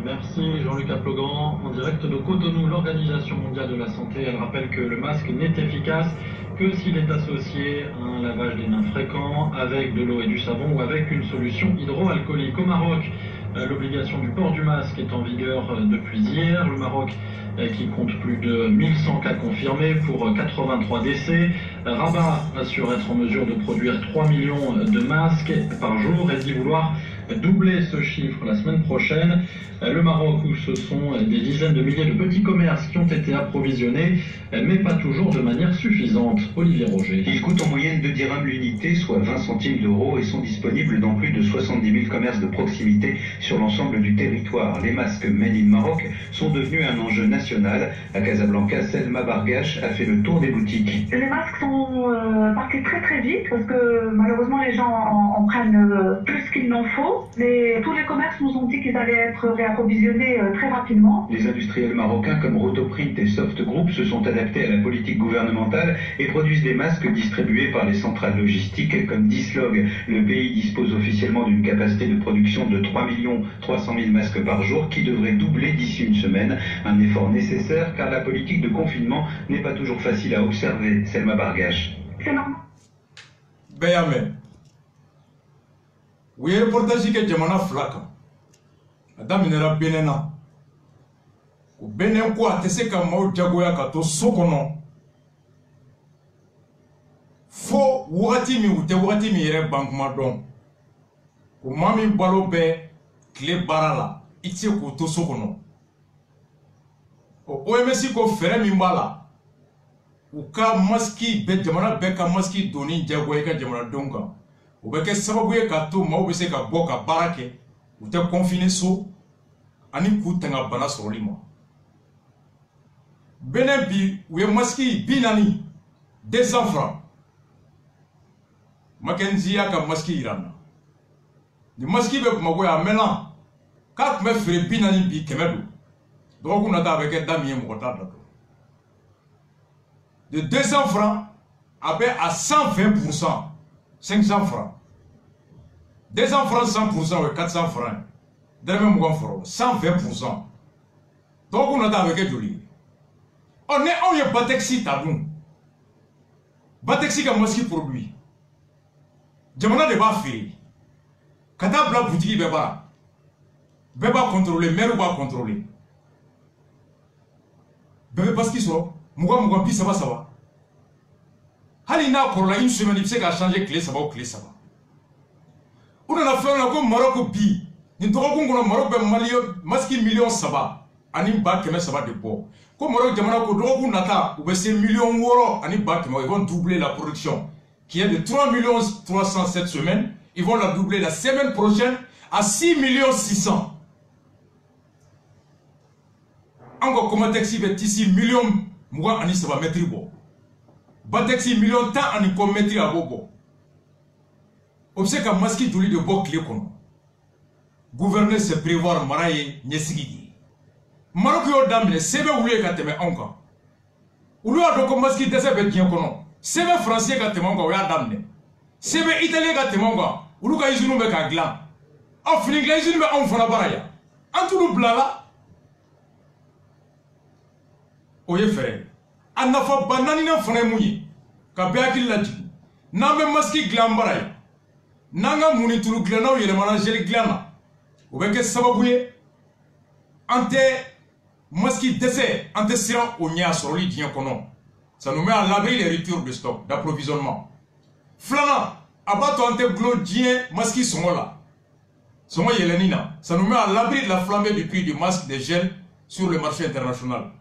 Speaker 4: Merci Jean-Luc Aplogan. En direct de Cotonou, l'Organisation mondiale de la santé, elle rappelle que le masque n'est efficace que s'il est associé à un lavage des mains fréquent, avec de l'eau et du savon ou avec une solution hydroalcoolique. Au Maroc, l'obligation du port du masque est en vigueur depuis hier. Le Maroc qui compte plus de 1100 cas confirmés pour 83 décès. Rabat assure être en mesure de produire 3 millions de masques par jour et dit vouloir doubler ce chiffre la semaine prochaine. Le Maroc où ce sont des dizaines de milliers de petits commerces qui ont été approvisionnés, mais pas toujours de manière suffisante. Olivier Roger.
Speaker 6: Ils coûtent en moyenne 2 dirhams l'unité, soit 20 centimes d'euros, et sont disponibles dans plus de 70 000 commerces de proximité sur l'ensemble du territoire. Les masques Made in Maroc sont devenus un enjeu national. À Casablanca, Selma Bargache a fait le tour des boutiques.
Speaker 7: Les masques sont partis très très vite parce que malheureusement les gens en prennent plus qu'il n'en faut. Mais tous les commerces nous ont dit qu'ils allaient être réapprovisionnés très rapidement.
Speaker 6: Les industriels marocains comme Rotoprint et Soft Group se sont adaptés à la politique gouvernementale et produisent des masques distribués par les centrales logistiques comme Dislog. Le pays dispose officiellement d'une capacité de production de 3 300 000 masques par jour qui devrait doubler d'ici une semaine. Un effort nécessaire car la politique de confinement n'est pas toujours facile à observer. Selma Bargache.
Speaker 7: C'est normal.
Speaker 1: Béyame. Oui, reportage que jamana flaka. Adaminera Benena. Ko Benen ko atese ka maw jagoya ka to sokono. Fo wati mi ute wati mi yere bankuma don. Ko mami balo be kle barala itse ko to sokono. O OMS ko fere mi mbala. U ka maski be jamana be ka maski doni jagoya ka jamana donka. O bɛ kɛ sababu ye ka to maaw bɛ se ka bɔ ka baara kɛ u tɛ confiner so ani k'u tanga bana sɔrɔli ma. Benin bi u ye masque 40 200 francs. Mackenzie y'a ka masque yira n na. Ni masque bɛ Bamakɔ yan a mɛnna k'a tun bɛ feere 40 bi 100 don. Dɔgɔkun nata a bɛ kɛ da min ye mɔgɔ t'a da dɔn. De 200 francs à 120%, 500 francs. 200 francs, 100%, 400 francs. 120%. Donc on a avec Joli. On est Batexi tabou. Batexi comme moi ce qui produit. Jamana de Bafi. Kata bla boutique beba. Beba contrôler, maire va contrôler. Bébé parce qu'ils sont. Mouga pi ça va. Halina pour la une semaine il sait qu'à changer clé ça va. On a fait un coup Maroc bi. Ni to ko ngono Maroc be malio maski million saba ani ba keme saba de bo. Ko Maroc jamana ko do ko nata ou be 5 millions woro ani ba keme ils vont doubler la production qui est de 3 millions 300 cette semaine, ils vont la doubler la semaine prochaine à 6 millions 600. Encore comment taxi be ici millions moi ani saba mettre bo. Ba taxi million temps ani ko mettre à bobo. Obseka maski doli de bo clé kono. Gouverner c'est prévoir maraye nyesigi. Maroc yo damne sebe wule ka teme onka. Ulu ado ko maski dese be bien kono. Sebe français ka teme onka ya damne. Sebe italien ka teme onka. Ulu ka izunu be ka glan. En finigla izunu be on fana baraya. Antulu blala. Oye frère. Anafa banani na fana muyi. Ka be akil la jigi. Nambe maski glan baraya. Nanga muni tulu glana o yele manajeli glana. Ou bien que sababouye ante maski dessert ante siran au nia soroli dien kono. Ça nous met à l'abri les ruptures de stock d'approvisionnement. Flana abato ante glo dien maski songola. Songo yelenina. Ça nous met à l'abri de la flambée du prix du masque de gel sur le marché international.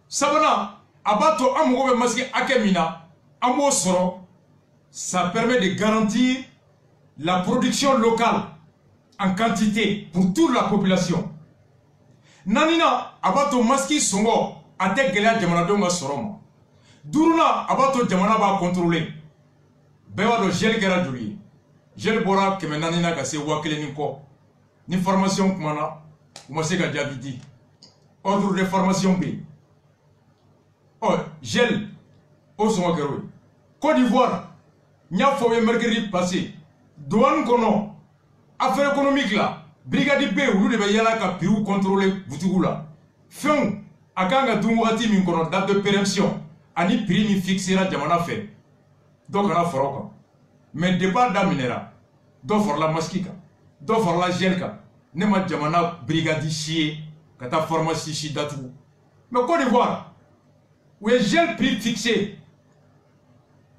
Speaker 1: Sabana abato amogo maski akemina amo soro. Ça permet de garantir la production locale en quantité pour toute la population. Nanina abato maski songo ate gelea jamana donga soroma. Duruna abato jamana ba contrôler. Bewa do gel gera juli. Gel bora keme nanina ka se wakele niko. Ni formation kumana umase ka jabidi. Ordre de formation B. Oh, gel au songo gero. Côte d'Ivoire nya fowe mercredi passé. Douane kono affaire économique là, brigade B ou de yala ka piou contrôler boutikou là. Fin akanga dungwati min kono date de péremption ani prix ni fixé la jamana fait. Donc on a foroka. Mais départ d'aminera. Do for la maskika. Do for la gelka. Ne ma jamana brigade chier kata pharmacie chi datou. Mais Côte d'Ivoire où est gel prix fixé.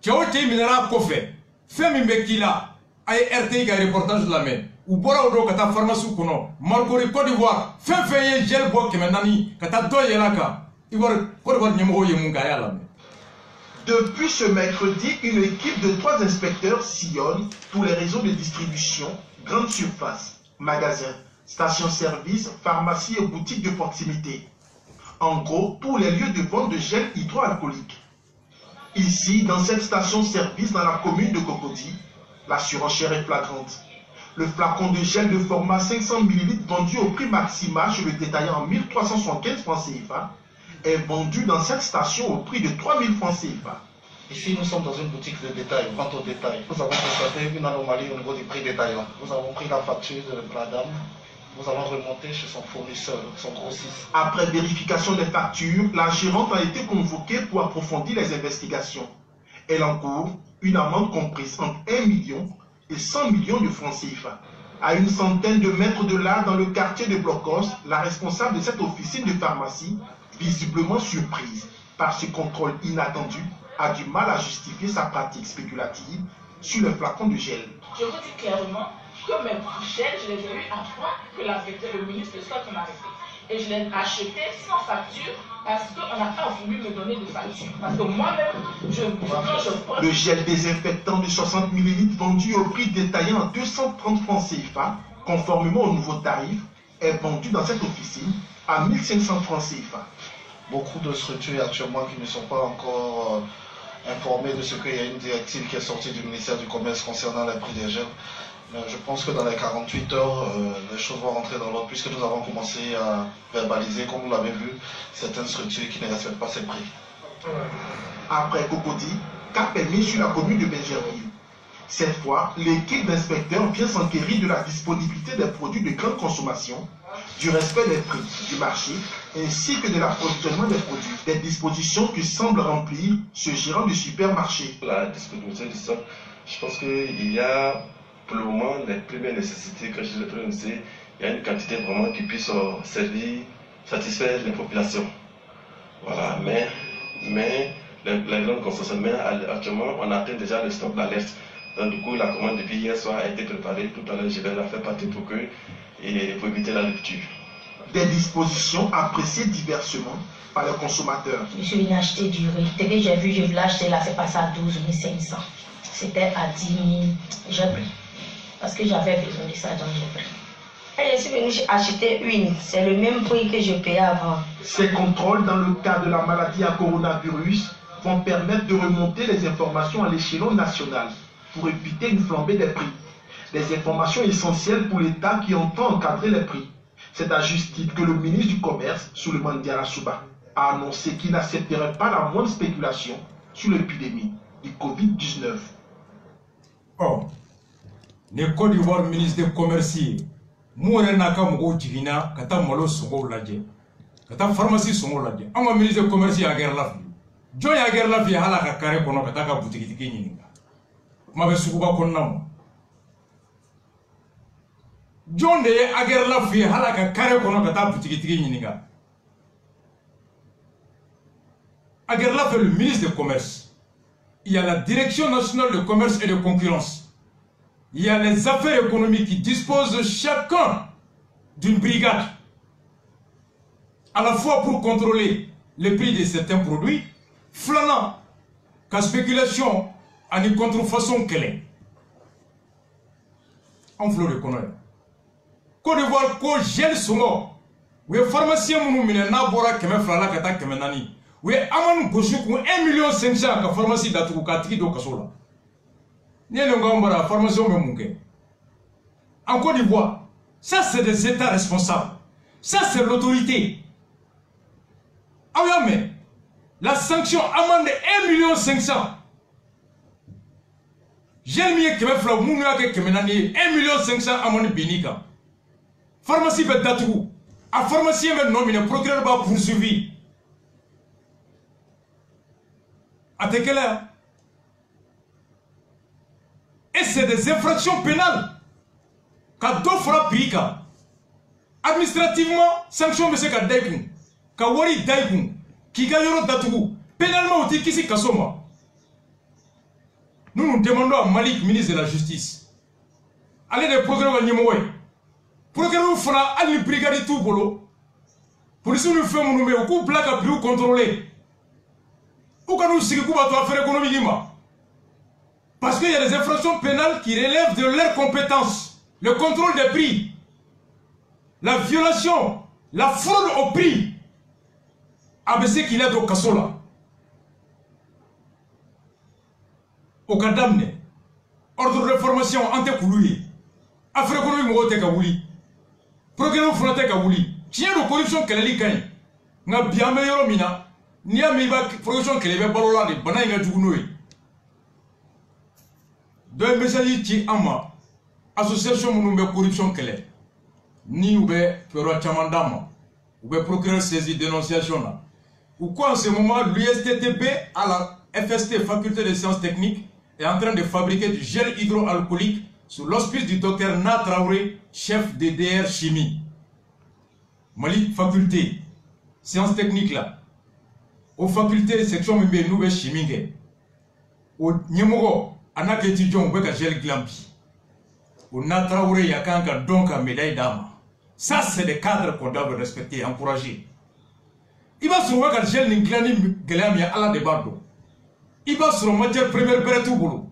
Speaker 1: Tchao te minera kofé. Fait mi mekila. Aye RTI ka reportage de la mer. Ou bora odo kata pharmacie kono. Marcori Côte d'Ivoire. Fait gel bo kemenani kata do yelaka. Ivoire Côte d'Ivoire nyemo yemunga ya la mer.
Speaker 8: Depuis ce mercredi, une équipe de 3 inspecteurs sillonne tous les réseaux de distribution, grandes surfaces, magasins, stations-service, pharmacies et boutiques de proximité. En gros, tous les lieux de vente de gel hydroalcoolique. Ici, dans cette station-service dans la commune de Cocody, la surenchère est flagrante. Le flacon de gel de format 500 ml vendu au prix maximal chez le détaillant en 1375 francs CFA est vendu dans cette station au prix de 3000 francs CFA.
Speaker 9: Ici, nous sommes dans une boutique de détail, vente au détail. Nous avons constaté une anomalie au niveau du prix détaillant. Nous avons pris la facture de la dame. Nous allons remonter chez son fournisseur, son grossiste.
Speaker 8: Après vérification des factures, la gérante a été convoquée pour approfondir les investigations. Elle encourt une amende comprise entre 1 million et 100 millions de francs CFA. À une centaine de mètres de là, dans le quartier de Blocos, la responsable de cette officine de pharmacie, visiblement surprise par ce contrôle inattendu, a du mal à justifier sa pratique spéculative sur le flacon de gel.
Speaker 10: Je vous dis clairement que mes gels, je les ai eus à fois que le ministre de Stock m'a arrêté. Et je l'ai acheté sans facture parce qu'on n'a pas voulu me donner de facture. Parce que moi-même,
Speaker 8: Le gel désinfectant de 60 ml vendu au prix détaillant à 230 francs CFA, conformément au nouveau tarif, est vendu dans cette officine à 1500 francs CFA.
Speaker 9: Beaucoup de structures actuellement qui ne sont pas encore informées de ce qu'il y a une directive qui est sortie du ministère du Commerce concernant les prix des gels. Mais je pense que dans les 48 heures, les choses vont rentrer dans l'ordre puisque nous avons commencé à verbaliser, comme vous l'avez vu, certaines structures qui ne respectent pas ces prix.
Speaker 8: Après Cocody, qu'a permis sur la commune de Bergerville. Cette fois, l'équipe d'inspecteurs vient s'enquérir de la disponibilité des produits de grande consommation, du respect des prix du marché, ainsi que de l'approvisionnement des produits, des dispositions que semble remplir ce gérant du supermarché.
Speaker 11: La disponibilité du stock, je pense qu'il y a pour le moment les premières nécessités, quand je dis les premières nécessités, il y a une quantité vraiment qui puisse servir, satisfaire les populations. Voilà, mais les grandes consommations, actuellement on atteint déjà le stock d'alerte. Donc du coup la commande depuis hier soir a été préparée, tout à l'heure je vais la faire partir pour éviter la rupture.
Speaker 8: Des dispositions appréciées diversement par les consommateurs.
Speaker 12: Je suis venu acheter du riz. Dès que j'ai vu, je voulais acheter là, c'est passé à 12 500. C'était à 10 000. J'ai pris. Parce que j'avais besoin de ça, donc j'ai pris. Et je suis venu acheter une. C'est le même prix que je payais avant.
Speaker 8: Ces contrôles dans le cas de la maladie à coronavirus vont permettre de remonter les informations à l'échelon national pour éviter une flambée des prix. Des informations essentielles pour l'État qui entend encadrer les prix. C'est à juste titre que le ministre du Commerce, Souleymane Diarra Souba, a annoncé qu'il n'accepterait pas la moindre spéculation sur l'épidémie du Covid-19.
Speaker 1: Oh, le Côte d'Ivoire ministre du Commerce, Mouré Naka Mogo Tigina, Kata Molo Songo Ladje, Kata pharmacie Songo Ladje, un ministre du Commerce à guerre la vie. Joy à guerre la vie à la carré pour notre boutique de Guinée. Mabe Sukuba Konam. John de aguerre la vie à la carré pour notre boutique de Guinée. Aguerre la fait le ministre du Commerce. Il y a la Direction nationale de commerce et de concurrence. Il y a les affaires économiques qui disposent chacun d'une brigade. À la fois pour contrôler les prix de certains produits, flanant qu'à spéculation à une contrefaçon qu'elle est. En flot de connaître. Côte d'Ivoire, ko gel songo. Ou est pharmacien mounou mine na bora keme flala kata keme nani. Ou est amanu goshuku 1,5 million ka pharmacie d'atuku katiki do kasola. N'y a pas de pharmacie en Côte d'Ivoire. Ça c'est des États responsables. Ça c'est l'autorité. Ah oui mais la sanction amende 1,5 million. J'ai mis que mes frères mounia que menani 1,5 million amende binika. Pharmacie bet d'atuku. A pharmacie met nominé procureur va poursuivi. À quelle heure? Et c'est des infractions pénales. Quand deux fois prika, administrativement, sanction monsieur Kadaikun, Kawari Daikun, Kigayoro Datugu, pénalement au Tikisi Kasoma. Nous nous demandons à Malik, ministre de la Justice, allez des programmes à Nimoé. Programme fera à une brigade tout bolo. Pour ça nous faisons nous au coup blague à plus contrôler. Ou quand nous signifions à faire économique. Parce qu'il y a des infractions pénales qui relèvent de leurs compétences. Le contrôle des prix, la violation, la fraude au prix. ABC qu'il a de Kassola. Au Kadamne, ordre de formation anti-Kouloui, affaire économique Mogote Kawouli, programme Fronte Kawouli, tiens de corruption qu'elle est gagnée. N'a bien meilleur mina, ni à mes corruption qu'elle est balola de Banaïga Djougounoui. Deux messages qui ama association mounoume corruption qu'elle est ni ou bien pero chamandama ou bien procureur saisi dénonciation là ou quoi en ce moment l'USTTB à la FST faculté de sciences techniques est en train de fabriquer du gel hydroalcoolique sous l'auspice du docteur Natraoré, chef de DR chimie. Mali faculté sciences techniques là aux facultés section mbé nouvelle chimie au Nyemoro anak étudiant ou bien gel glampi. Au Natraoré y a qu'un donc à médaille d'âme. Ça c'est des cadres qu'on doit respecter, encourager. Il va se voir que gel n'inglani glampi à la débardo. Il va sur matière première beretou boulot.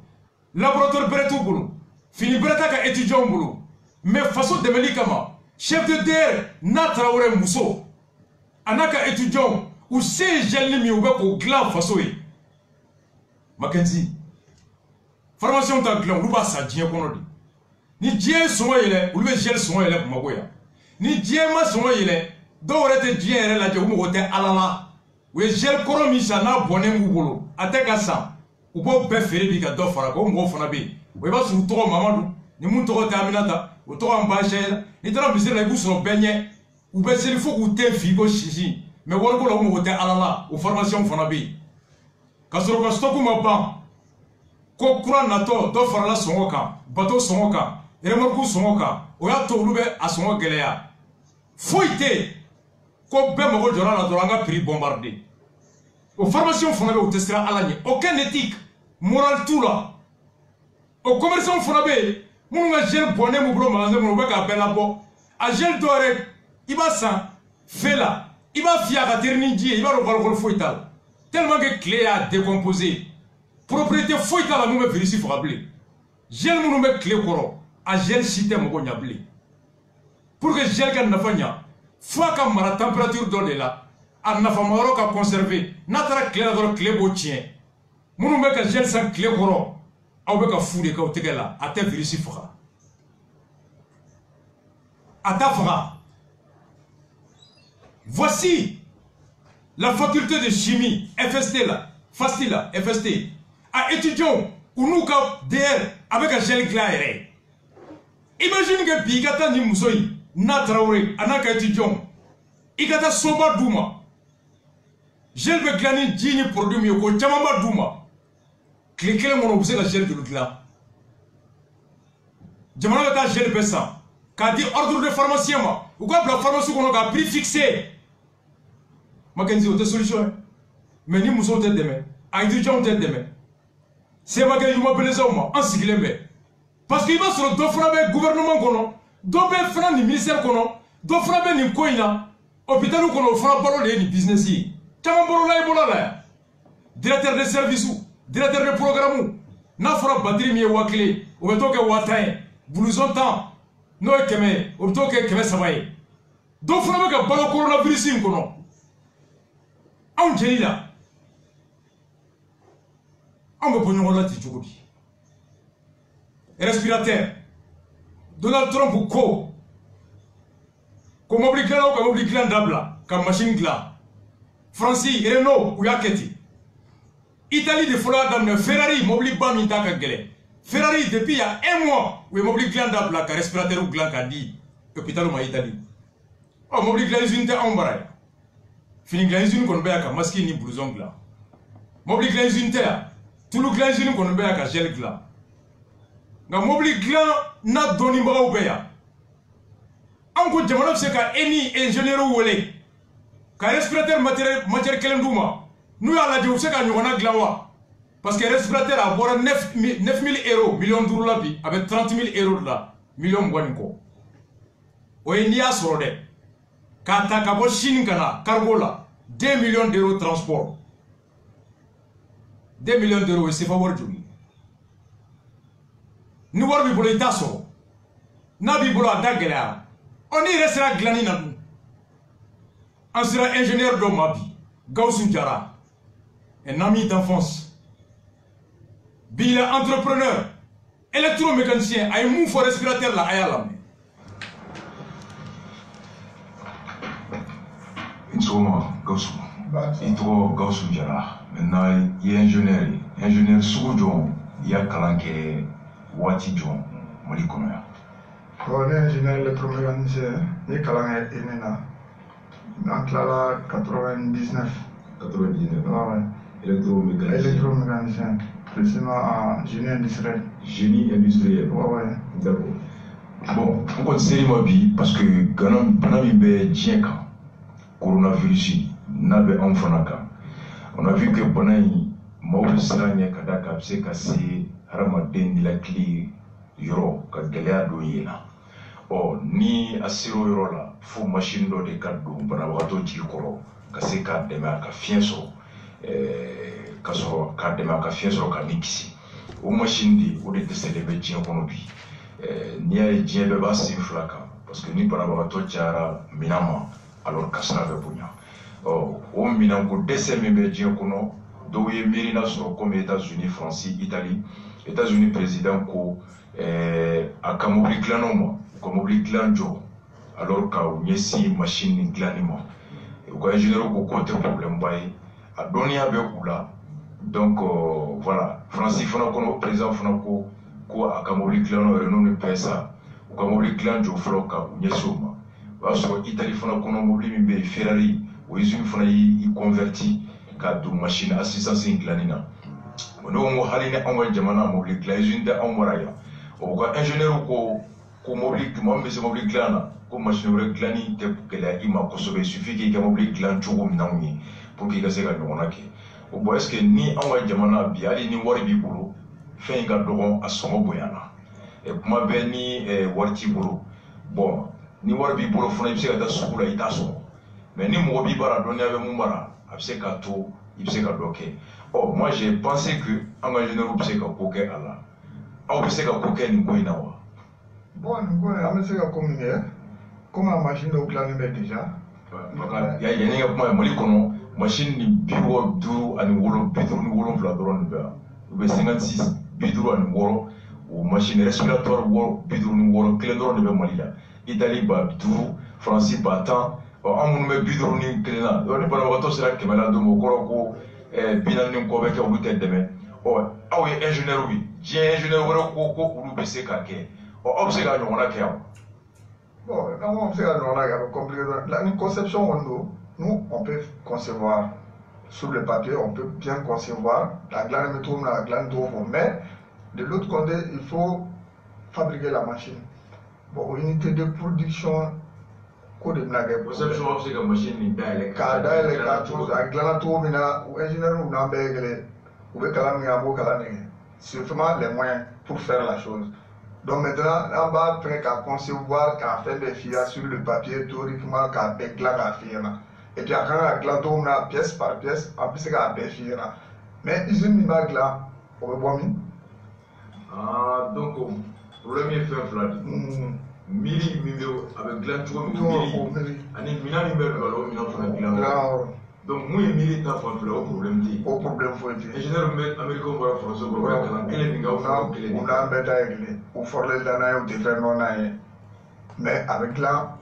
Speaker 1: Laboratoire beretou boulot. Fini bereta ka étudiant boulot. Mais façon de médicaments. Chef de DR Natraoré Mousso. Anaka étudiant ou c'est gel ni mi ou bien au glam façon. Mackenzie. Formation ta glam ou pas ça dien kono di. Ni dien son yele ou le gel son yele pour magoya. Ni dien ma son yele do rete dien yele la je ou mo te alala. We gel kono mi sa na bonem ou bolo. Ateka sa. u b'o bɛɛ feere bi ka dɔ fara ko mɔgɔw fana bɛ yen i b'a sɔrɔ u tɔgɔ Mamadu ni mun tɔgɔ tɛ Aminata o tɔgɔ Mbashe la n'i taara misiri la i b'u sɔrɔ bɛɛ ɲɛ u bɛ seli fo k'u tɛ fi ko sisi mais wariko la u mago tɛ Ala la o formation fana bɛ yen ka sɔrɔ ka stock ma ban ko kura natɔ dɔ farala sɔngɔ kan bateau sɔngɔ kan remorque sɔngɔ kan o y'a to olu bɛ a sɔngɔ gɛlɛya foyi tɛ yen ko bɛɛ mago jɔra a la dɔrɔn an ka prix bombarder o formation fana bɛ yen u tɛ siran Ala ɲɛ aucun éthique moral t'u la o commerçant fana bɛ yen minnu ka gel bɔnnen b'u bolo magasin kɔnɔ u bɛ k'a bɛɛ labɔ a gel dɔ yɛrɛ i b'a san fe la i b'a fiyɛ a ka teri ni ji ye i b'a dɔn valeur foyi t'a la tellement que tile y'a décomposé propriété foyi t'a la mun bɛ virus faga bilen gel minnu bɛ tile kɔrɔ a gel si tɛ mɔgɔ ɲɛ bilen pour que gel ka nafa ɲa fo a ka mara température dɔ de la a nafama yɔrɔ ka conserver n'a taara tile la dɔrɔn tile b'o tiɲɛ minnu bɛ ka gel san tile kɔrɔ aw bɛ ka fu de k'aw tɛgɛ la a tɛ virus faga a t'a faga. Voici la faculté de chimie FST là, FASTI là, FST a étudiant ou nous ka DR avec un gel glas yɛrɛ. Imagine que bi ka taa ni muso in n'a Traoré a n'a ka étudiant i ka taa soba d'u ma gel bɛ dilan ni ji ni produit min ye ko caman ba d'u ma tile kelen kɔnɔ u bɛ se ka gel joli dilan jamana bɛ taa gel bɛɛ san k'a di ordre de pharmacien ma u ka bila pharmacie kɔnɔ ka prix fixé Mackenzie o tɛ solution ye mais ni musow tɛ dɛmɛ a étudiants tɛ dɛmɛ seba kɛ ɲuman belesaw ma an sigilen bɛ parce que i b'a sɔrɔ dɔ fana bɛ gouvernement kɔnɔ dɔ bɛ fana nin ministère kɔnɔ dɔ fana bɛ nin ko in na hôpital kɔnɔ o fana balo de ye nin business ye caman balola i bolo la yan directeur de service directeur de programme n'a fɔra batterie min ye 1000 o bɛ t'o kɛ 1010 ye blouson tan n'o ye 100 ye o bɛ t'o kɛ 300 ye dɔ fana bɛ ka balo coronavirus in kɔnɔ anw jeli la anw bɛ bɔ ɲɔgɔn la ten cogo di respirateur Donald Trump ko mobili dilannaw ka mobili dilan dabila ka machine dilan Faransi Renault u y'a kɛ ten Italie de fɔlɔ y'a daminɛ Ferrari mobili ba min t'a ka gɛlɛn Ferrari depuis il y a 1 mois u ye mobili dilan dabila ka respirateur dilan ka di hôpital ma Italie ɔ mobili dilan usine tɛ anw bara yan fini dilan usine kɔni bɛ yan ka masque ni blouson dilan mobili dilan usine tɛ yan tulu dilan usine kɔni bɛ yan ka gel dilan nka mobili dilan n'a dɔnnibagaw bɛ yan anw ko jamana bɛ se ka e ni ingénieur wele ka respirateur matière kelen d'u ma n'u y'a lajɛ u bɛ se ka ɲɔgɔnna dilan wa parce que respirateur a bɔra 9000 euros million 5 la bi a bɛ 30000 euros la million 20 kɔ o ye n'i y'a sɔrɔ dɛ k'a ta ka bɔ Chine ka na cargo la 2 millions d'euros transport 2 millions d'euros o ye sefa wari joli ni wari b'i bolo i t'a sɔrɔ n'a b'i bolo a da gɛlɛyara ɔ n'i yɛrɛ sera dilanni na dun an sera ingénieur dɔ ma bi Gawusu Jara un ami d'enfance bi il est entrepreneur électromécanicien a ye mun fɔ respirateur la a y'a lamɛn.
Speaker 13: Soma Gawusu i tɔgɔ Gawusu Jara maintenant i ye ingénieur ye ingénieur sugu jɔn i y'a kalan kɛ waati jɔn Mali kɔnɔ yan.
Speaker 14: Ne ye ingénieur électromécanicien n ye kalan kɛ ENE na an tilala 99.
Speaker 13: 99
Speaker 14: ouais. Électromécanicien précisément en génie industriel.
Speaker 13: Génie industriel.
Speaker 14: Ouais.
Speaker 13: D'accord. Bon n kɔni seri ma bi parce que bana min bɛ diɲɛ kan coronavirus n'a bɛ anw fana kan on a vu que bana in maaw bɛ siran ɲɛ ka da kan a bɛ se ka se hadamaden ninakili yɔrɔ ka gɛlɛya don yen na ɔ ni a sera o yɔrɔ la fo machine dɔ de ka don banabagatɔ jigi kɔrɔ ka se k'a dɛmɛ a ka fiɲɛ sɔrɔ ka sɔrɔ k'a dɛmɛ a ka fiɲɛ sɔrɔ ka ni kisi o machine de o de dɛsɛlen bɛ diɲɛ kɔnɔ bi n'i y'a ye diɲɛ bɛɛ b'a sen fila kan parce que ni banabagatɔ cayara minan ma alors kasara bɛ bonya o minanko dɛsɛ min bɛ diɲɛ kɔnɔ dɔw ye miirina sɔrɔ comme États-Unis Faransi Italie États-Unis président ko a ka mobili dilannaw ma u ka mobili dilan jɔ alors ka u ɲɛsin machine nin dilanni ma u ka ingénieur ko k'o tɛ problème ba ye a dɔnniya bɛ u la Donc voilà, Francis fana kono président fana ko aka mobile clan no reno ne pesa ko mobile clan jo floka nyesoma baso Italie fana kono mobile mbe Ferrari o izumi fana yi converti ka du machine assistance inclinina ono mo haline anwa jamana mobile clan izunda anwaraya o ko ingénieur ko mobile mo mbe se mobile clan ko machine re clani te kala ima ko sobe suffit que mobile clan chogo mnangi pour que se ga nyona ke o bo est-ce que ni anwa jamana bi ali ni wari bi bolo fen ga dogon asongo boyana e kuma be ni warti bolo bon ni wari bi bolo fona bi se ga da sukula ita so mais ni mo bi bara doni ave mu mara abse ka to ibse ka doke oh moi j'ai pensé que anga général bi se ka koke ala au bi se ka koke ni boyina wa
Speaker 14: bon ngo amese ka komine comme la machine de clan est déjà
Speaker 13: ya ni ga kuma mali kono machine ni biwo duru ani wolo biduru ni wolo fla doron ba be 56 biduru ani wolo o machine respiratoire wolo biduru ni wolo clé doron be mali la Italie ba duru France ba tant amun me biduru ni clé na do ni bana wato sira kemela do mo koro ko binan ni ko be ke olu tedeme o aw ingénieur wi je ingénieur woro ko olu be se ka ke o obsega no na ke
Speaker 14: bon on sait que on a compliqué une conception nous on peut concevoir sur le papier, on peut bien concevoir la glande métro, la glande d'eau, mais de l'autre côté il faut fabriquer la machine. Bon, unité de production code de blague.
Speaker 13: Conception c'est que machine ni d'ailleurs.
Speaker 14: Kada les cartouches, la glande d'eau mina ou ingénieur ou n'embêter ou be kala mi abo kala ni. C'est vraiment les moyens pour faire la chose. Donc maintenant, on va faire qu'à concevoir, qu'à faire des filages sur le papier, théoriquement, qu'à éclat à faire. Et puis, quand on a glanto, on a pièce par pièce, en plus, qu'à faire. Mais ils ont mis ma gla, on va voir.
Speaker 13: Ah, donc, problème est fait, Vlad. Mili, avec glanto, mili. Ani, mina, mi bel balo, mina, fana glanto. Donc, moi, mili, t'as fait le problème.
Speaker 14: Au problème, faut dire.
Speaker 13: Ingénieur américain, on va faire ça, on va faire quel est
Speaker 14: on a un bête à régler. Ou for les danaïs ou des frères non aïe. Mais avec la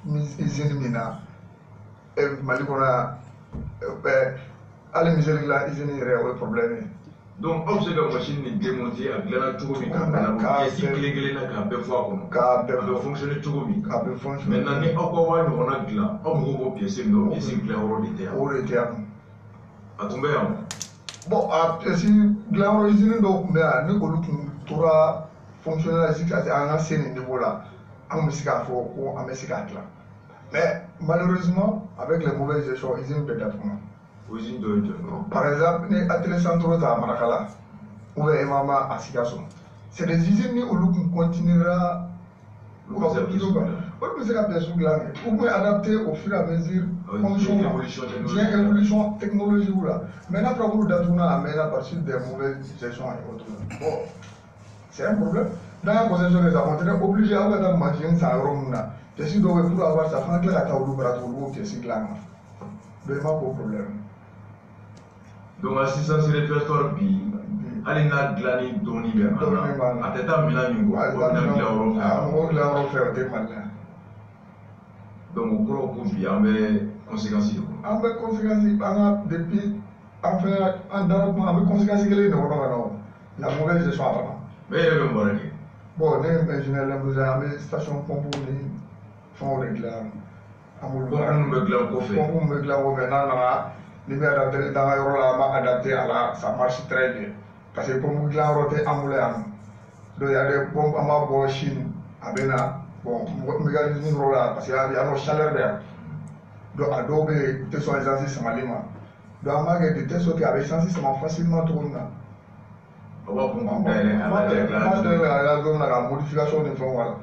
Speaker 14: usine mina, et Malikona, allez, misère la usine irait au problème.
Speaker 13: Donc, observe la machine est démontée à Glana Touroumi, qui est si clé n'a qu'à peu fois qu'on fonctionner Touroumi. Maintenant, ni encore on a Glan, on gros pièce, non, et c'est Glan au
Speaker 14: terme.
Speaker 13: À tomber en.
Speaker 14: Bon, si Glan au usine donc, mais à nous, on aura fonctionné à un ancien niveau là, en Messica, ou en Messica. Mais malheureusement, avec les mauvaises gestions, ils ont peut-être. Par exemple, les ateliers centraux à Marakala, ou bien Mama à Sikasso. C'est des usines où l'on continuera. On peut adapter au fur et à mesure bien évolution technologique. Maintenant, pour vous d'attourner à partir des mauvaises gestions et autres. Bon, c'est un problème. Dans la conception des aventures, on est obligé d'avoir une machine sans Romuna. Je suis pour avoir sa fin, la taille ou la pièce clairement. Vraiment pas de problème.
Speaker 13: Donc, assistance répertoire, allez, n'a glani doni bien. À tête à Milan, donc, au cours au bien, mais conséquences.
Speaker 14: En fait, conséquences, depuis, en développement, avec conséquences, la mauvaise gestion avant.
Speaker 13: Mais il y a un bon
Speaker 14: bon, les ingénieurs, vous avez station pompe, font régler. Adapté à la, ça marche très bien. Parce que pour nous, il y a des pompes à ma Chine, à Bena, bon, mécanisme là, parce qu'il y a nos chaleurs d'air. Donc, à Dobe, tu sois les anciens Samalima. Donc, à ma gueule, tu sois qui avait sensé, ça m'a facilement tourné. La modification de fond, voilà.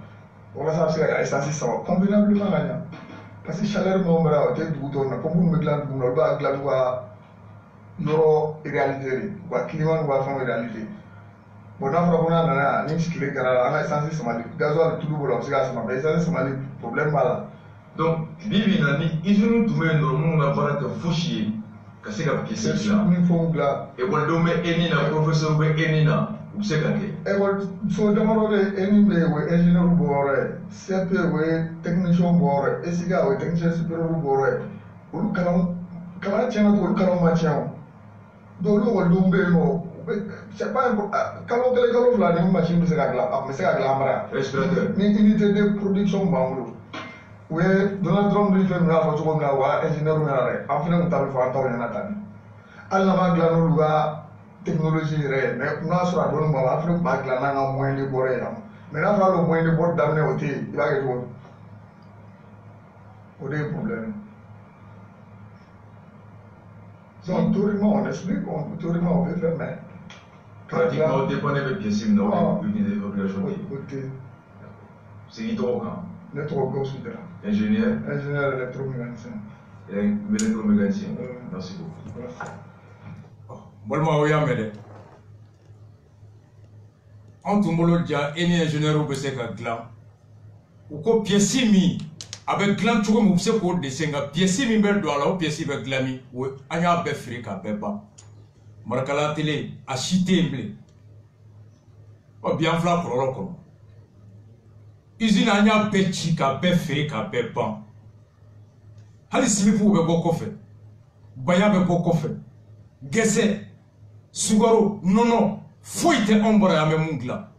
Speaker 14: On va savoir si la essence, ça va convenablement gagnant. Parce que chaleur non bravo, tu doutes on a comme on me glande, on va glande quoi, non réalité, quoi climat nous va faire réalité. Bon, dans le cas on a un cycle qui a un essence somali, gasoil tout le monde c'est ça, mais essence somali problème voilà.
Speaker 13: Donc, bibi nani, ils ont tout mis dans mon appareil de fouchier, cassé la pièce là. Et voilà donc mais Enina, professeur Enina.
Speaker 14: So demaro de enimbe we engineer bore CP we technician bore esiga we technician superior bore ulu kalam chena to ulu kalam ma chao Donc nous on l'oublie c'est pas un quand la machine de respirateur mais unité de production banglo oui Donald Trump lui fait une photo comme là ingénieur en fait on t'a fait attendre un temps alla ma glano luga technologie ré mais on sera bon ma afrique ma glana na moins de boré mais là fra le moins de bord d'amener au thé il va que au des problèmes donc théoriquement on explique théoriquement on peut faire mais
Speaker 13: pratiquement on dépend des pièces mais on peut utiliser population c'est hydrocarbure ingénieur
Speaker 14: électromécanicien
Speaker 13: merci beaucoup
Speaker 1: Bolma oyamede on tumbolo dia eni ingénieur ou bese ka glan ou ko pièce mi avec glan tugo mu se ko desenga pièce mi be do ala o pièce be glami ou anya be frika be ba marakala télé a chité mblé o bien fla prolo ko usine anya be chika be frika be ba hali simifu be go kofe baya be go kofe gese Sugaro, non, faut être ombre à même gla.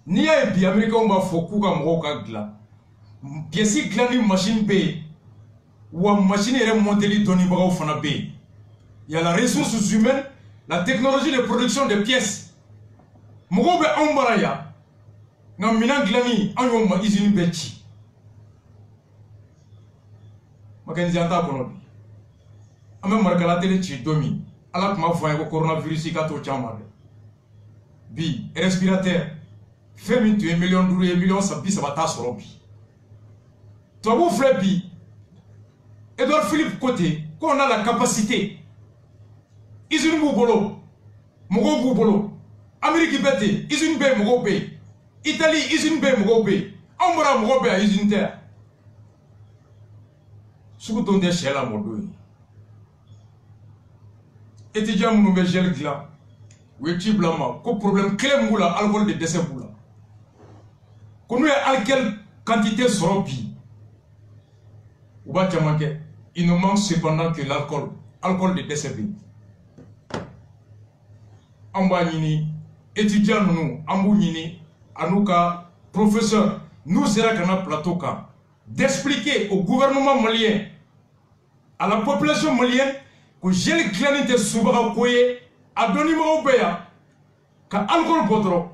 Speaker 1: Ni a bi Américain on va faut couper moka gla. Pièce glani machine B ou machine est remontée li doni ba au fana B. Il y a la ressources humaines, la technologie de production de pièces. Mogo be ombre ya. Na mina glani anyo ma usine bechi. Makenzi anta kono. Ame markala tele chi domi. Alors que ma foi, le coronavirus est tout chamar. Bi, respirateur. Fait 1 million d'euros, 1 million, ça va t'assurer. Toi, vous faites bi. Edouard Philippe côté, qu'on a la capacité. Ils ont boulot. Mogo boulot. Amérique bête, ils ont bé, mogo bé. Italie, ils ont bé, mogo bé. Ambra mogo bé, ils ont terre. Ce que tu as dit, c'est la mode. Étudiants nous met gel gland ou étudiant blanc ko problème clé moula alcool de décès moula ko nous alquelle quantité soropi ou ba tiamanke il nous manque cependant que alcool de décès bi amba nini étudiants nous ambu nini anuka professeur nous sera kana plateau ka d'expliquer au gouvernement malien à la population malienne que j'ai le clan de Soubara Koye a donné ma obéa qu'à alcool potro.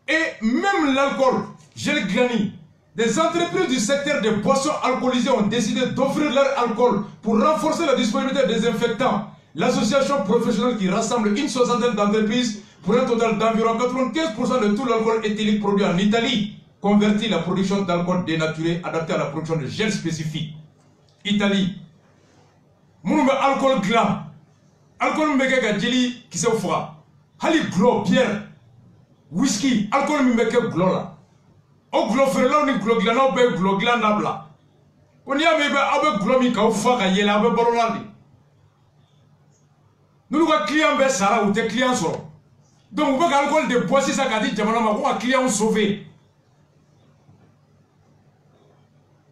Speaker 1: Et même l'alcool, j'ai le glani. Des entreprises du secteur des boissons alcoolisées ont décidé d'offrir leur alcool pour renforcer la disponibilité des désinfectants. L'association professionnelle qui rassemble une soixantaine d'entreprises pour un total d'environ 95% de tout l'alcool éthylique produit en Italie convertit la production d'alcool dénaturé adapté à la production de gel spécifique. Italie. Moun be alcool gland. Alcool mbeke ga jeli qui se fera. Hali glo bière. Whisky, alcool mbeke glo la. O glo ferla ni glo gland o be glo gland nabla. Oni ame be abe glo mi ka ufa ka yela abe borolandi. Nous ka client be sara ou te client so. Donc vous alcool de boisson ça ka di jamana ma ko client sauvé.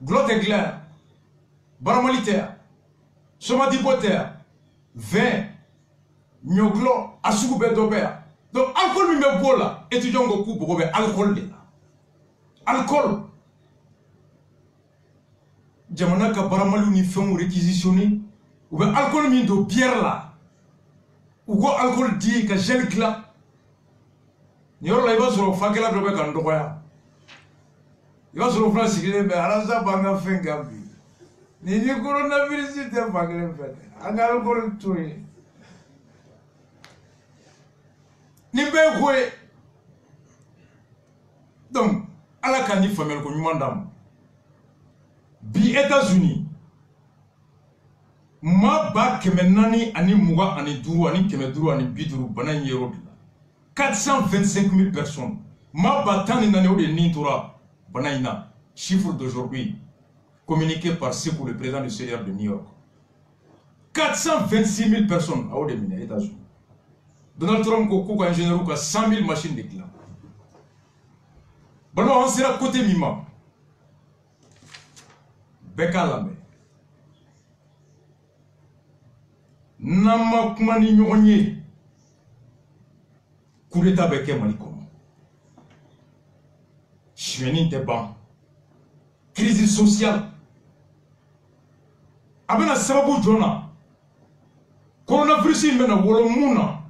Speaker 1: Glo te gland. Baramolitaire, somatipotaire, vin, nyoglo, asugoube d'obert. Donc, alcool mi me bola, étudiant goku pour alcool de là. Alcool. Jamana ka baramali ni fait réquisitionné, ou bien alcool mi do bière là. Ou go alcool di ka gel gla. Nyoro la iba sur fakela dobe kan doya. Iba sur France sigile be alaza banga fengabi. Ni coronavirus était pas grave. On a encore tout. Ni be kwe. Donc, à la cani famille ko nyumandam. Bi États-Unis. Ma ba kemenani ani muga ani duru ani kemeduru ani biduru bana yero 425 000 personnes. Ma ba tani nani o de nintura bana ina. Chiffre d'aujourd'hui communiqué par Sekou, le président du CDR de New York. 426 000 personnes à Odemine, aux États-Unis. Donald Trump a ingénieur 100 000 machines de clan. Bon, on sera côté Mima. Beka Lamé. Nama kuma ni ɲɔgɔn ye coup d'état bɛ kɛ Mali kɔnɔ suɲɛni tɛ ban crise sociale a bɛna sababu jɔn na coronavirus in bɛna wolo mun na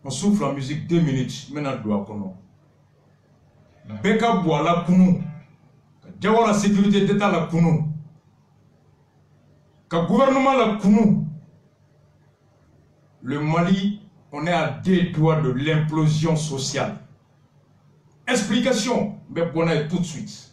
Speaker 1: on souffle en musique 2 minutes n bɛna don a kɔnɔ bɛɛ ka bɔ a la kunu ka Jawara sécurité d'état la kunu ka gouvernement la kunu. Le Mali, on est à 2 doigts de l'implosion sociale. Explication, mais bon, tout de suite.